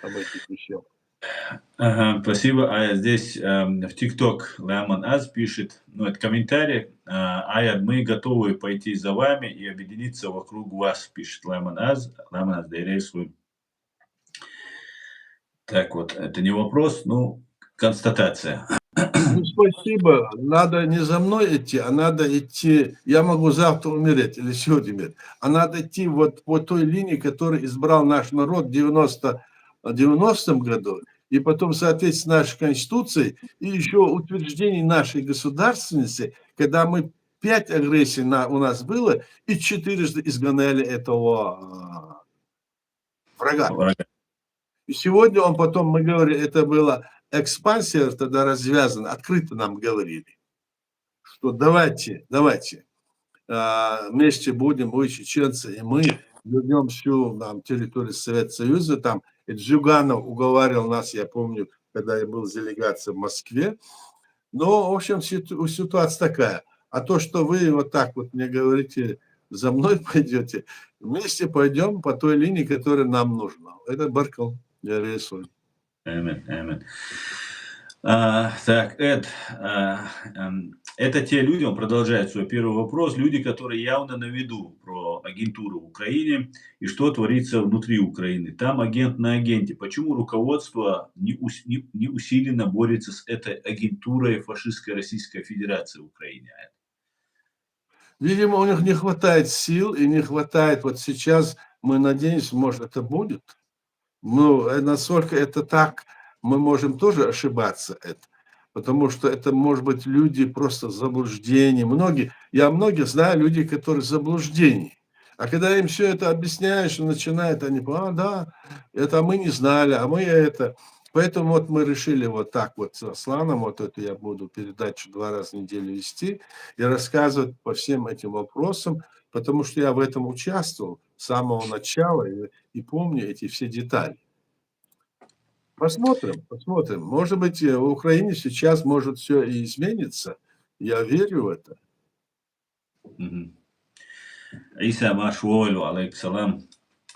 об этих вещах.
Ага, спасибо. А здесь в ТикТок Ляман Аз пишет, ну, это комментарий. Аят, мы готовы пойти за вами и объединиться вокруг вас, пишет Ляман Аз. Ляман Аз, Дейрейсу. Так вот, это не вопрос, ну, констатация.
Ну, спасибо. Надо не за мной идти, а надо идти. Я могу завтра умереть или сегодня умереть. А надо идти вот по той линии, которую избрал наш народ в 90-м году. И потом, соответственно, нашей Конституции и еще утверждений нашей государственности, когда мы 5 агрессий у нас было и 4 изгоняли этого врага. И сегодня мы говорили, это была экспансия, тогда развязана, открыто нам говорили, что давайте, вместе будем, вы, чеченцы, и мы вернем всю нам территорию Советского Союза. Там и Джуганов уговаривал нас, я помню, когда я был с делегацией в Москве. Но, в общем, ситуация такая. А то, что вы вот так вот мне говорите, за мной пойдете, вместе пойдем по той линии, которая нам нужна. Это Баркал, я рисую.
Амин. Так, это те люди, он продолжает свой первый вопрос, люди, которые явно на виду про агентуру в Украине и что творится внутри Украины. Там агент на агенте. Почему руководство не усиленно борется с этой агентурой фашистской Российской Федерации в Украине?
Видимо, у них не хватает сил и не хватает. Вот сейчас мы надеемся, может, это будет. Ну, насколько это так, мы можем тоже ошибаться. Потому что это, может быть, люди просто в заблуждении. Я многих знаю людей, которые в заблуждении. А когда им все это объясняешь, начинают они, да, это мы не знали, а мы это. Поэтому вот мы решили вот так вот с Асланом, вот это я буду передачу 2 раза в неделю вести и рассказывать по всем этим вопросам, потому что я в этом участвовал с самого начала и помню эти все детали. Посмотрим. Может быть, в Украине сейчас может все и изменится. Я верю в это.
Мгм. Иса Машволю, алейксалам.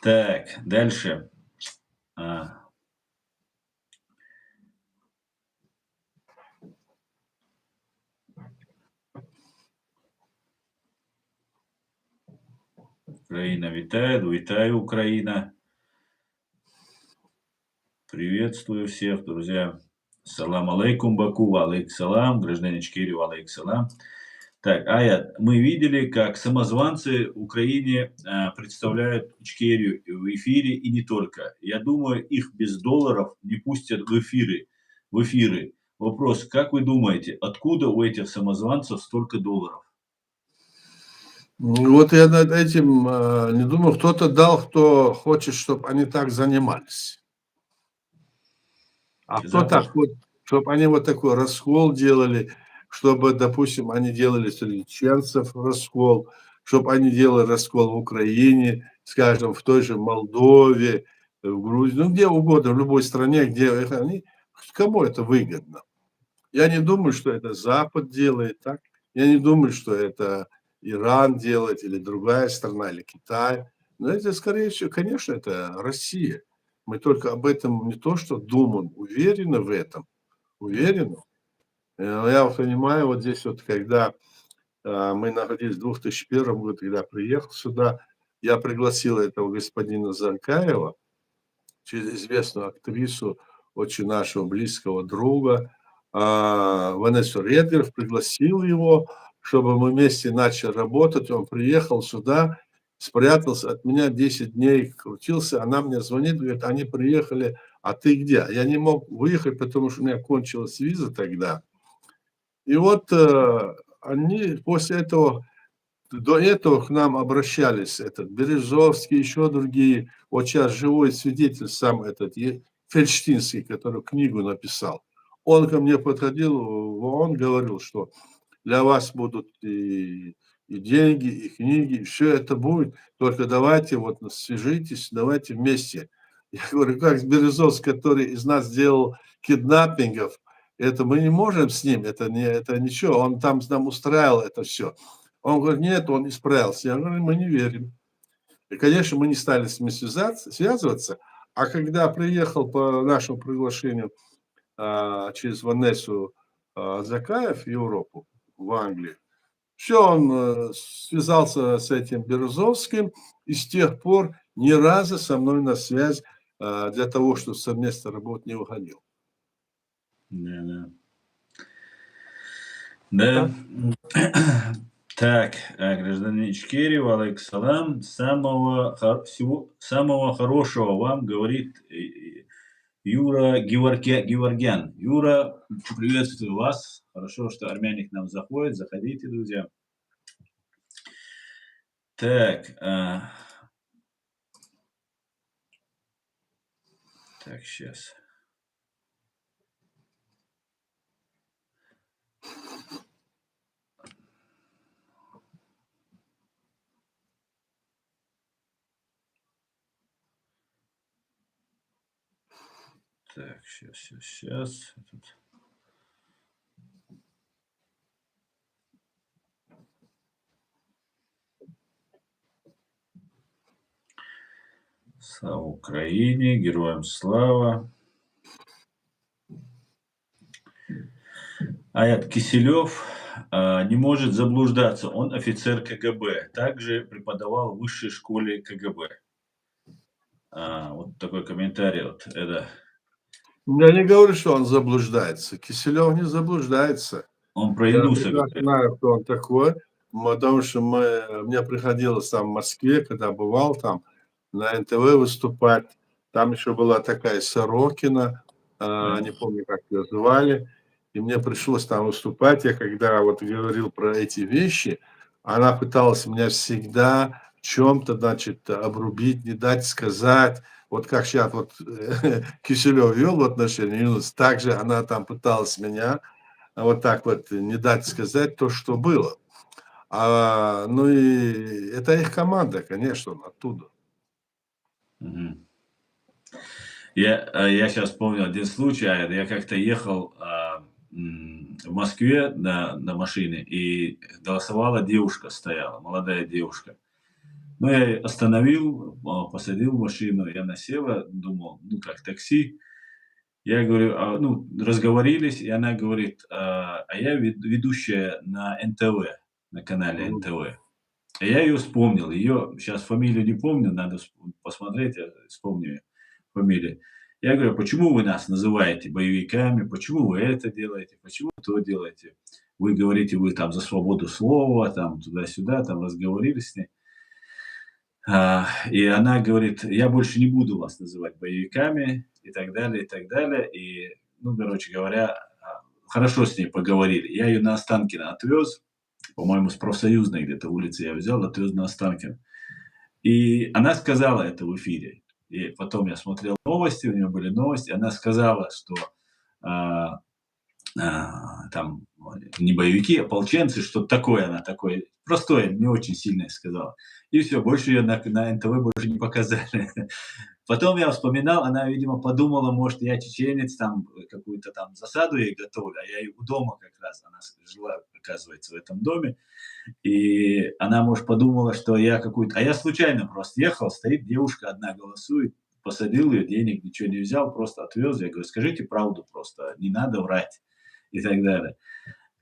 Так, дальше. Украина витаю, Украина. Приветствую всех, друзья. Салам алейкум, Баку, алейк салам, граждане Ичкерии, алейк салам. Так, Аят, мы видели, как самозванцы в Украине представляют Ичкерию в эфире и не только. Я думаю, их без долларов не пустят в эфиры. Вопрос, как вы думаете, откуда у этих самозванцев столько долларов?
Вот я над этим не думаю. Кто-то дал, кто хочет, чтобы они так занимались. А кто так хочет, чтобы они вот такой раскол делали, чтобы, допустим, они делали среди чеченцев раскол, чтобы они делали раскол в Украине, скажем, в той же Молдове, в Грузии, ну где угодно, в любой стране, где они, кому это выгодно. Я не думаю, что это Запад делает так. Я не думаю, что это Иран делает, или другая страна, или Китай. Но это, скорее всего, конечно, это Россия. Мы только об этом не то что думаем, уверены в этом, уверены. Я понимаю, вот здесь вот, когда мы находились в 2001 году, когда я приехал сюда, я пригласил этого господина Занкаева, через известную актрису, очень нашего близкого друга, Ванессу Редгеров, пригласил его, чтобы мы вместе начали работать. Он приехал сюда, спрятался от меня 10 дней, крутился. Она мне звонит, говорит, они приехали, а ты где? Я не мог выехать, потому что у меня кончилась виза тогда. И вот они после этого, до этого к нам обращались этот Березовский, еще другие. Вот сейчас живой свидетель сам этот Фельдштинский, который книгу написал. Он ко мне подходил, он говорил, что для вас будут и деньги, и книги, и все это будет. Только давайте вот свяжитесь, давайте вместе. Я говорю, как с Березовским, который из нас сделал киднаппингов, это мы не можем с ним, это ничего, он там нам устраивал это все. Он говорит, нет, он не справился. Я говорю, мы не верим. И, конечно, мы не стали с ним связываться. А когда приехал по нашему приглашению через Ванессу Закаев в Европу, в Англию, все, он связался с этим Березовским, и с тех пор ни разу со мной на связь для того, чтобы совместно работать, не выходил.
Да, да.
Вот
Да. Так, гражданин Ичкерев, алейкум самого хорошего вам говорит Юра Геворгян. Юра, приветствую вас. Хорошо, что армяне к нам заходят. Заходите, друзья. Так, сейчас. Так, сейчас. Слава Украине, героям слава. Аят Киселев не может заблуждаться, он офицер КГБ, также преподавал в высшей школе КГБ. Вот такой комментарий от Эда.
Я не говорю, что он заблуждается. Киселев не заблуждается.
Он про
Я
индуса
прекрасно
говорит.
знаю, кто он такой, потому что мне приходилось там в Москве, когда бывал там, на НТВ выступать. Там еще была такая Сорокина, не помню, как ее звали, и мне пришлось там выступать. Я когда вот говорил про эти вещи, она пыталась меня всегда в чем-то, значит, обрубить, не дать сказать. Вот как сейчас вот Киселев вел в отношении, также она там пыталась меня вот так вот не дать сказать то, что было. Ну и это их команда, конечно, оттуда.
Угу. Я сейчас вспомнил один случай. Я как-то ехал в Москве на машине, и голосовала девушка, стояла, молодая девушка. Ну, я остановил, посадил в машину, и она села, думал, ну, как такси. Я говорю, ну, разговорились, и она говорит, я ведущая на НТВ, на канале НТВ. И я ее вспомнил, ее, сейчас фамилию не помню, надо посмотреть, я вспомню фамилию. Я говорю, почему вы нас называете боевиками, почему вы это делаете, почему то делаете? Вы говорите, вы там за свободу слова, там туда-сюда, там разговорились с ней. И она говорит, я больше не буду вас называть боевиками, и так далее, и так далее. И, ну, короче говоря, хорошо с ней поговорили. Я ее на Останкино отвез, по-моему, с профсоюзной где-то улицы я взял, отвез на Останкино. И она сказала это в эфире. И потом я смотрел новости, у нее были новости, она сказала, что там не боевики, ополченцы, что-то такое она такое простое, не очень сильное сказала. И все, больше ее на НТВ больше не показали. Потом я вспоминал, она, видимо, подумала, может, я чеченец, там какую-то там засаду ей готовлю, а я и у дома как раз, она жила, оказывается, в этом доме, и она, может, подумала, что я какую-то... А я случайно просто ехал, стоит девушка одна, голосует, посадил ее, денег ничего не взял, просто отвез. Я говорю, скажите правду просто, не надо врать и так далее.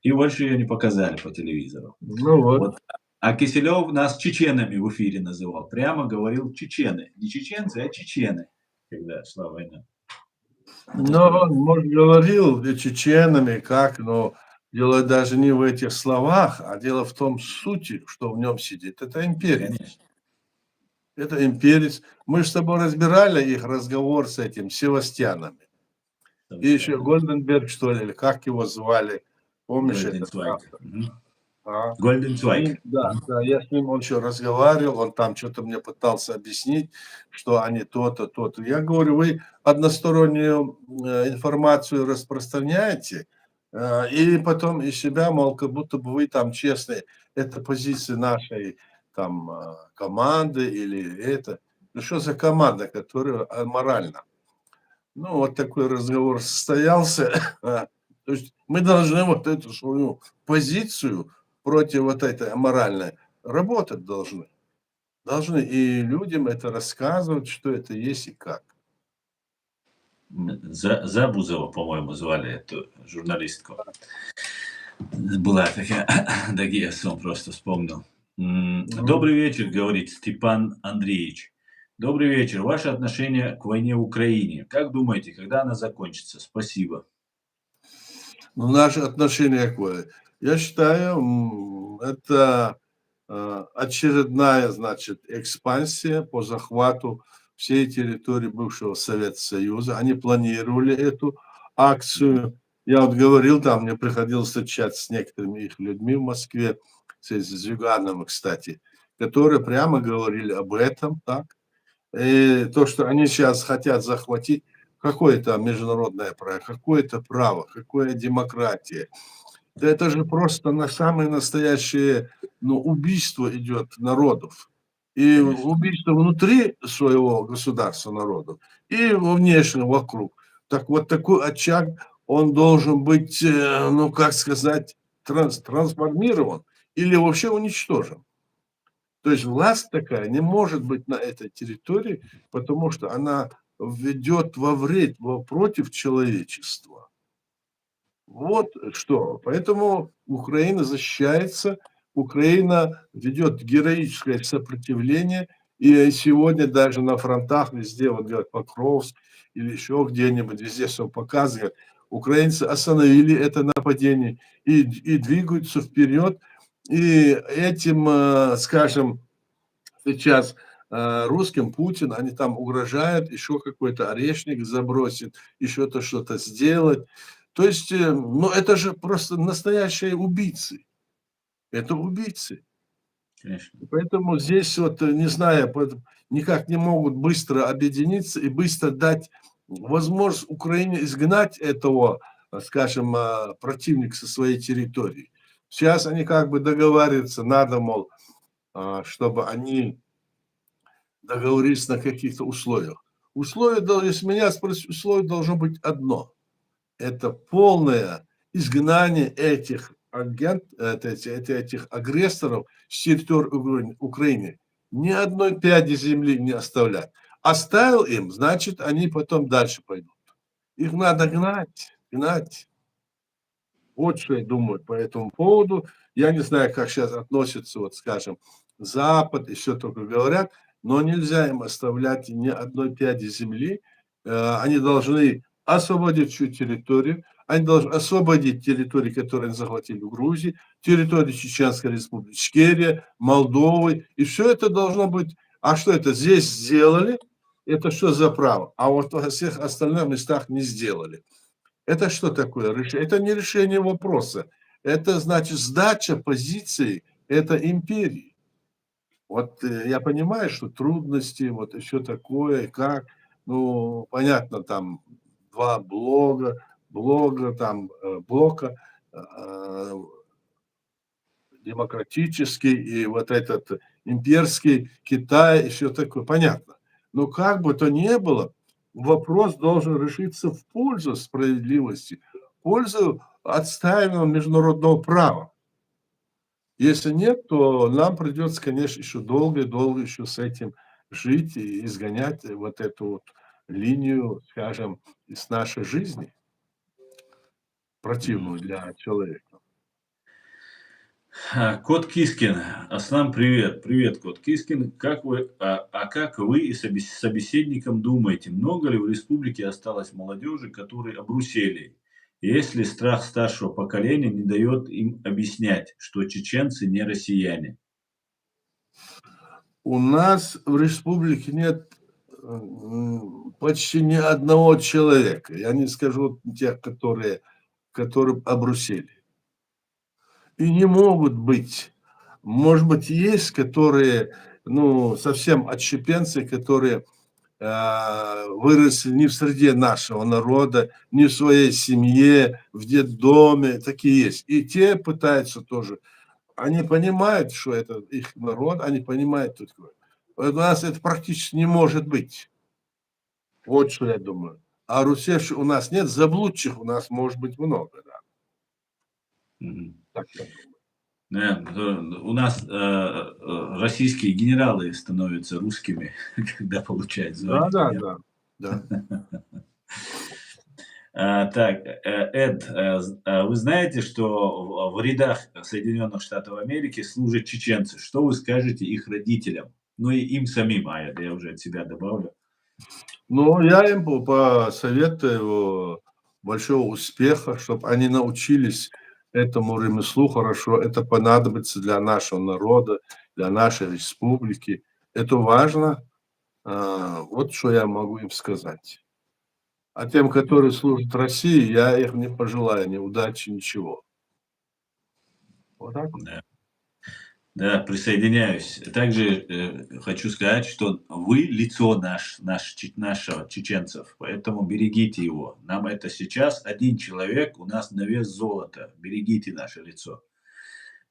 И больше ее не показали по телевизору.
Ну вот.
Вот. А Киселев нас чеченами в эфире называл. Прямо говорил чечены. Не чеченцы, а чечены, когда шла война.
Но он, может, говорил и чеченами, как, но дело даже не в этих словах, а дело в том сути, что в нем сидит. Это имперец.
Конечно.
Это имперец. Мы же с тобой разбирали их разговор с этим Севастьянами. И еще Гольденберг, что ли, или как его звали. Помнишь это?
Гольденцвайг.
А?
Гольденцвайг.
Да, я с ним он еще разговаривал, он там что-то мне пытался объяснить, что они то-то, то-то. Я говорю, вы одностороннюю информацию распространяете, и потом из себя, мол, как будто бы вы там честные. Это позиция нашей там команды или это. Ну что за команда, которая аморальна? Ну, вот такой разговор состоялся. То есть мы должны вот эту свою позицию против вот этой аморальной работать должны. Должны и людям это рассказывать, что это есть и как.
Забузова, по-моему, звали эту журналистку. Была такая, Дагия Сон просто вспомнил. Добрый вечер, говорит Степан Андреевич. Добрый вечер. Ваше отношение к войне в Украине. Как думаете, когда она закончится? Спасибо.
Ну, наше отношение какое? Я считаю, это очередная, значит, экспансия по захвату всей территории бывшего Советского Союза. Они планировали эту акцию. Я вот говорил, там мне приходилось встречаться с некоторыми их людьми в Москве, с Зюгановым, кстати, которые прямо говорили об этом, так. И то, что они сейчас хотят захватить какое-то международное право, какое-то право, какое демократия. Да это же просто на самое настоящее, ну, убийство идет народов. И
Конечно.
убийство внутри своего государства народов, и внешне вокруг. Так вот такой очаг, он должен быть, ну, как сказать, трансформирован или вообще уничтожен. То есть власть такая не может быть на этой территории, потому что она ведет во вред, против человечества. Вот что. Поэтому Украина защищается, Украина ведет героическое сопротивление, и сегодня даже на фронтах везде, вот говорят, Покровск или еще где-нибудь, везде все показывают, украинцы остановили это нападение и двигаются вперед, и этим, скажем, сейчас русским Путин, они там угрожают, еще какой-то орешник забросит, еще-то что-то сделать. То есть, ну это же просто настоящие убийцы. Это убийцы.
Конечно.
Поэтому здесь вот, не знаю, никак не могут быстро объединиться и быстро дать возможность Украине изгнать этого, скажем, противника со своей территории. Сейчас они как бы договариваются, надо, мол, чтобы они договорились на каких-то условиях. Если меня спросить, условие должно быть одно. Это полное изгнание этих этих агрессоров с территории Украины. Ни одной пяди земли не оставлять. Оставил им, значит, они потом дальше пойдут. Их надо гнать, гнать. Вот что я думаю по этому поводу. Я не знаю, как сейчас относятся, вот скажем, Запад и все только говорят, но нельзя им оставлять ни одной пяди земли. Они должны освободить всю территорию, они должны освободить территории, которые они захватили в Грузии, территории Чеченской Республики, Ичкерия, Молдовы. И все это должно быть... А что это здесь сделали? Это что за право? А вот во всех остальных местах не сделали. Это что такое? Это не решение вопроса. Это значит сдача позиции это империи. Вот я понимаю, что трудности, вот еще такое, как, ну, понятно, там два блога, блока демократический и вот этот имперский Китай и все такое, понятно. Но как бы то ни было, вопрос должен решиться в пользу справедливости, в пользу отстаивания международного права. Если нет, то нам придется, конечно, еще долго-долго еще с этим жить и изгонять вот эту вот линию, скажем, из нашей жизни, противную для человека.
Кот Кискин, Аслан, привет. Привет, Кот Кискин. Как вы и собеседником думаете, много ли в республике осталось молодежи, которые обрусели? Если страх старшего поколения не дает им объяснять, что чеченцы не россияне?
У нас в республике нет почти ни одного человека, я не скажу тех, которые обрусели. И не могут быть. Может быть, есть, которые, совсем отщепенцы, которые выросли не в среде нашего народа, не в своей семье, в детдоме, такие есть. И те пытаются тоже. Они понимают, что это их народ, они понимают, что такое. У нас это практически не может быть. Вот что я думаю. А русевших у нас нет, заблудших у нас может быть много, да. Так я думаю.
У нас российские генералы становятся русскими, когда получают звание.
Да.
Так, Эд, вы знаете, что в рядах Соединенных Штатов Америки служат чеченцы. Что вы скажете их родителям? Ну и им самим, я уже от себя добавлю.
Я им посоветую большого успеха, чтобы они научились этому ремеслу хорошо. Это понадобится для нашего народа, для нашей республики. Это важно. Вот что я могу им сказать. А тем, которые служат России, я их не пожелаю ни удачи, ничего. Вот так вот.
Да, присоединяюсь. Также хочу сказать, что вы лицо нашего чеченцев, поэтому берегите его. Нам это сейчас один человек, у нас на вес золота. Берегите наше лицо.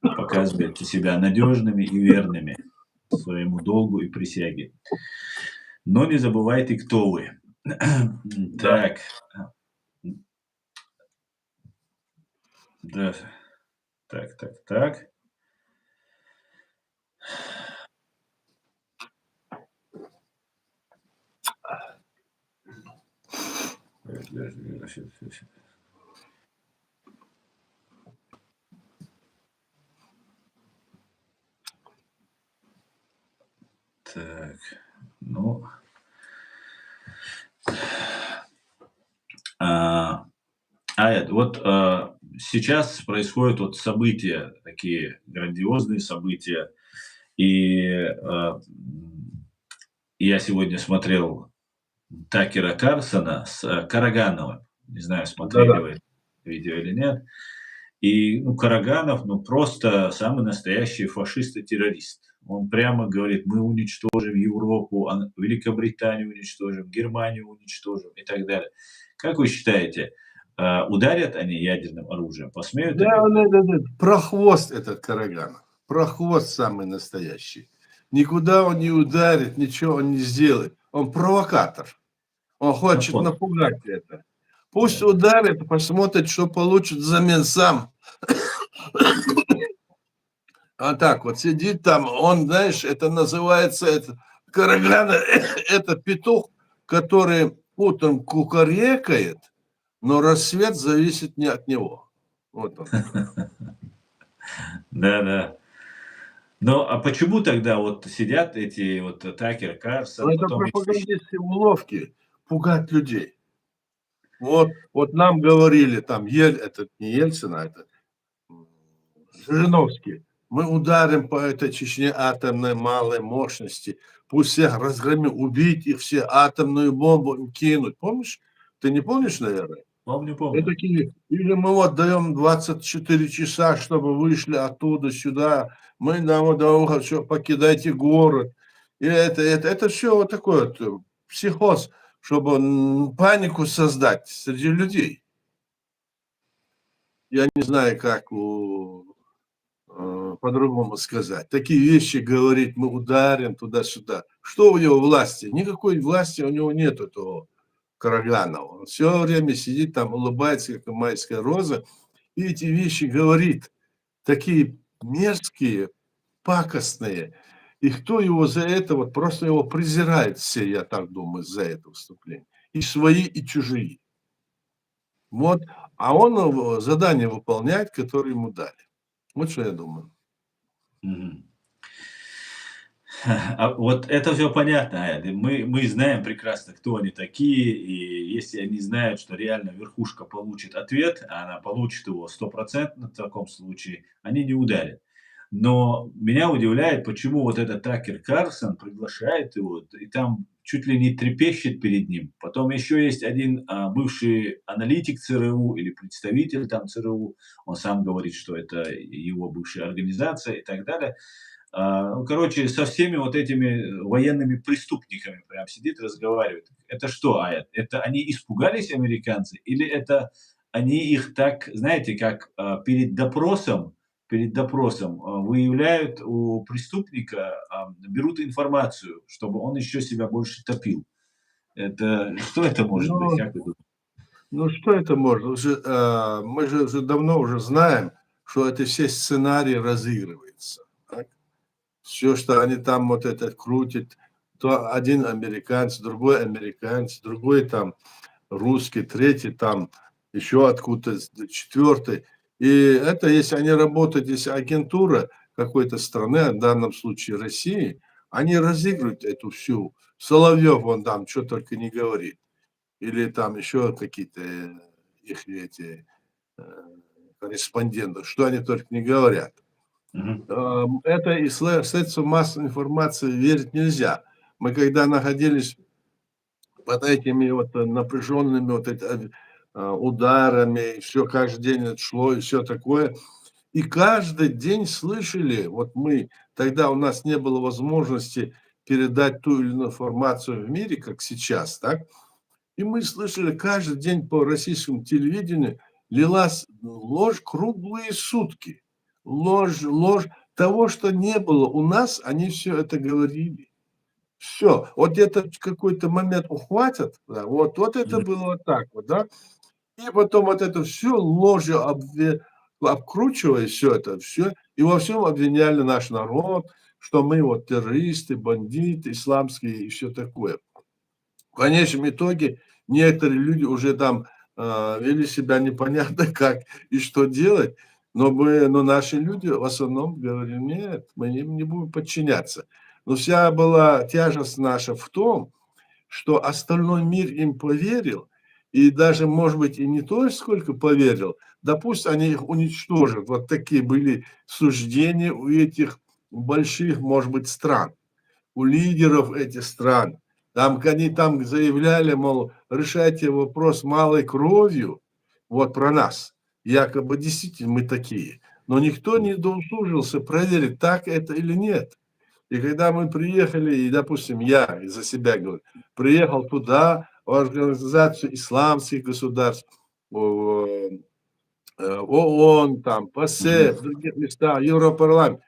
Показывайте себя надежными и верными своему долгу и присяге. Но не забывайте, кто вы. Так. Да. Так. Так, сейчас происходят события, такие грандиозные события, и я сегодня смотрел Такера Карлсона с Карагановым, не знаю, смотрели вы видео или нет, и Караганов, просто самый настоящий фашист и террорист. Он прямо говорит, мы уничтожим Европу, Великобританию уничтожим, Германию уничтожим и так далее. Как вы считаете, ударят они ядерным оружием? Посмеют?
Да. Прохвост этот Караганов. Прохвост самый настоящий. Никуда он не ударит, ничего он не сделает. Он провокатор. Он хочет напугать это. Пусть ударит, посмотрит, что получит взамен сам. А так вот сидит там, он, знаешь, это называется, Карагана, это петух, который утром кукарекает, но рассвет зависит не от него. Вот он.
Да. А почему тогда сидят эти Такер Карлсон?
Это пропагандистские уловки пугать людей. Вот нам говорили, там, не Ельцин, а это Жириновский. Мы ударим по этой Чечне атомной малой мощности. Пусть всех разгромим, убить их все, атомную бомбу им кинуть. Помнишь? Ты не помнишь, наверное?
Помню.
Или мы даем 24 часа, чтобы вышли оттуда сюда. Мы нам все, покидайте город. И это все такое психоз, чтобы панику создать среди людей. я не знаю, как по-другому сказать. Такие вещи говорит, мы ударим туда-сюда. Что у него власти? Никакой власти у него нет, этого Караганова. Он все время сидит там, улыбается, как майская роза, и эти вещи говорит. Такие мерзкие, пакостные. И кто его за это, вот просто его презирает все, я так думаю, за это выступление. И свои, и чужие. Вот. А он задание выполняет, которое ему дали. Вот что я думаю.
Мгм. А вот это все понятно, Аяд. И мы знаем прекрасно, кто они такие. И если они знают, что реально верхушка получит ответ, а она получит его стопроцентно в таком случае, они не ударят. Но меня удивляет, почему вот этот Такер Карлсон приглашает его, и там чуть ли не трепещет перед ним. Потом еще есть один бывший аналитик ЦРУ или представитель там ЦРУ. Он сам говорит, что это его бывшая организация и так далее. Ну, короче, со всеми вот этими военными преступниками прям сидит, разговаривает. Это что, Аят? Это они испугались, американцы, или это они их так, знаете, как перед допросом выявляют у преступника, берут информацию, чтобы он еще себя больше топил. Это что это может быть?
Ну,
Как вы думаете?
ну что это может? Мы же уже давно уже знаем, что это все сценарии разыгрывается. Все, что они там вот это крутят, то один американец, другой там русский, третий там еще откуда-то, четвертый. И это, если они работают, если агентура какой-то страны, в данном случае России, они разыгрывают эту всю. Соловьев, он там что только не говорит. Или там еще какие-то их эти э, корреспонденты, что они только не говорят.
Мгм.
Это и средства массовой информации верить нельзя. Мы когда находились под этими вот напряженными вот ударами, все каждый день это шло и все такое, и каждый день слышали, вот мы, тогда у нас не было возможности передать ту или иную информацию в мире, как сейчас, так, и мы слышали каждый день по российскому телевидению лилась ложь круглые сутки. Ложь того, что не было у нас, они все это говорили. Все. Вот это какой-то момент ухватят, да, вот это
Мгм.
было вот так вот, да. И потом вот это все ложью обкручивая все это, все, и во всем обвиняли наш народ, что мы вот террористы, бандиты, исламские и все такое. В конечном итоге некоторые люди уже там вели себя непонятно как и что делать, но наши люди в основном говорили, нет, мы им не будем подчиняться. Но вся была тяжесть наша в том, что остальной мир им поверил, и даже, может быть, и не то, сколько поверил, да пусть они их уничтожат. Вот такие были суждения у этих больших, может быть, стран, у лидеров этих стран. Там, они там заявляли, мол, решайте вопрос малой кровью, вот про нас. Якобы действительно мы такие. Но никто не удосужился проверить, так это или нет. И когда мы приехали, и, допустим, я за себя говорю, приехал туда, в Организацию исламских государств, ООН, там, ПАСЕ,
Мгм.
в других местах, Европарламент,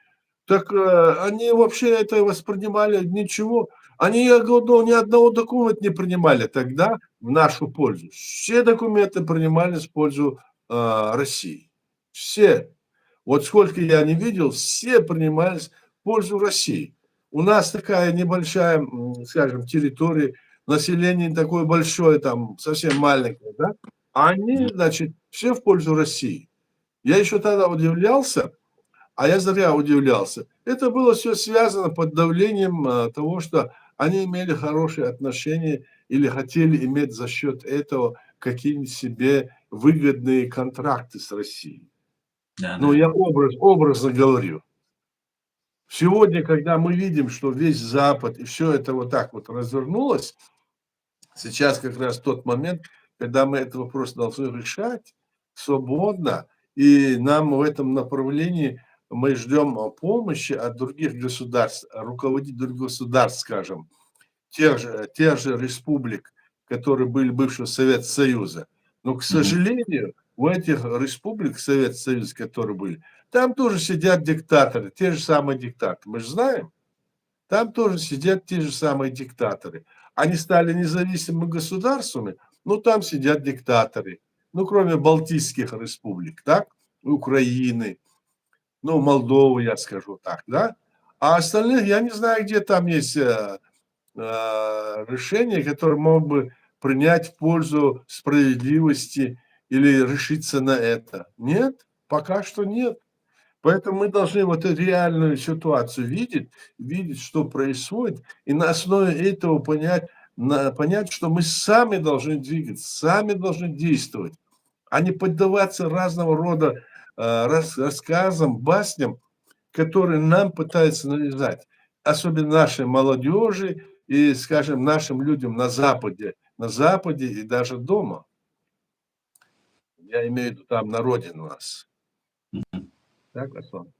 так они вообще это воспринимали ничего. Они, я говорю, ни одного документа не принимали тогда в нашу пользу. Все документы принимались в пользу России. Все. Вот сколько я не видел, все принимались в пользу России. У нас такая небольшая, скажем, территория, население не такое большое, там совсем маленькое, да? А они,
Мгм.
значит, все в пользу России. Я еще тогда удивлялся, а я зря удивлялся. Это было все связано под давлением того, что они имели хорошие отношения или хотели иметь за счет этого какие-нибудь себе выгодные контракты с Россией.
Да,
Ну,
да.
я образно говорю. Сегодня, когда мы видим, что весь Запад и все это вот так вот развернулось, сейчас как раз тот момент, когда мы этот вопрос должны решать свободно, и нам в этом направлении мы ждем помощи от других государств, руководителей государств, скажем, тех же республик, которые были бывшего Советского Союза. Но, к
Мгм.
сожалению, у этих республик Советского Союза, которые были, там тоже сидят диктаторы, те же самые диктаторы. Мы же знаем, там тоже сидят те же самые диктаторы. Они стали независимыми государствами, но там сидят диктаторы. Ну, кроме Балтийских республик, так? Украины, ну, Молдовы, я скажу так, да? А остальных, я не знаю, где там есть решение, которое мог бы принять в пользу справедливости или решиться на это. Нет, пока что нет. Поэтому мы должны вот эту реальную ситуацию видеть, что происходит, и на основе этого понять, что мы сами должны двигаться, сами должны действовать, а не поддаваться разного рода рассказам, басням, которые нам пытаются навязать, особенно нашей молодежи и, скажем, нашим людям на Западе и даже дома. Я имею в виду там на родине у нас. Так, Аслан?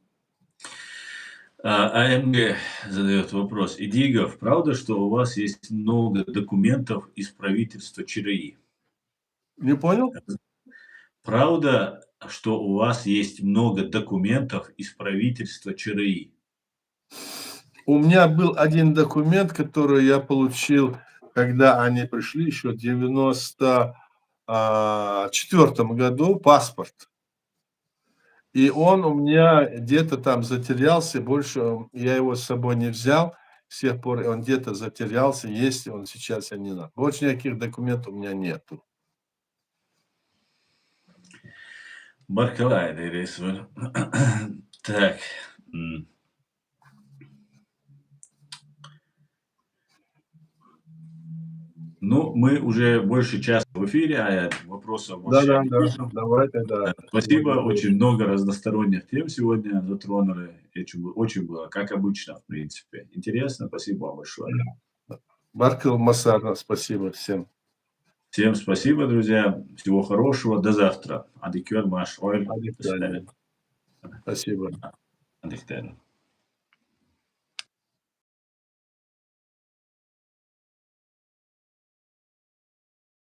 АМГ задает вопрос. Идигов, правда, что у вас есть много документов из правительства ЧРИ?
Не понял?
Правда, что у вас есть много документов из правительства ЧРИ?
У меня был один документ, который я получил, когда они пришли еще в 94 году, паспорт. И он у меня где-то там затерялся, больше я его с собой не взял. С тех пор он где-то затерялся, есть он сейчас, я не знаю. Больше никаких документов у меня нету.
Баркалай, Так. Ну, мы уже больше часа в эфире, а вопросов больше
Да,
не вижу.
давай тогда.
Спасибо, очень много разносторонних тем сегодня затронули. Очень было, как обычно, в принципе. Интересно, спасибо вам большое.
Баркал Масарна, спасибо всем.
Всем спасибо, друзья. Всего хорошего. До завтра. Адикер Маш Ойл. До свидания.
Спасибо.
Адиктер.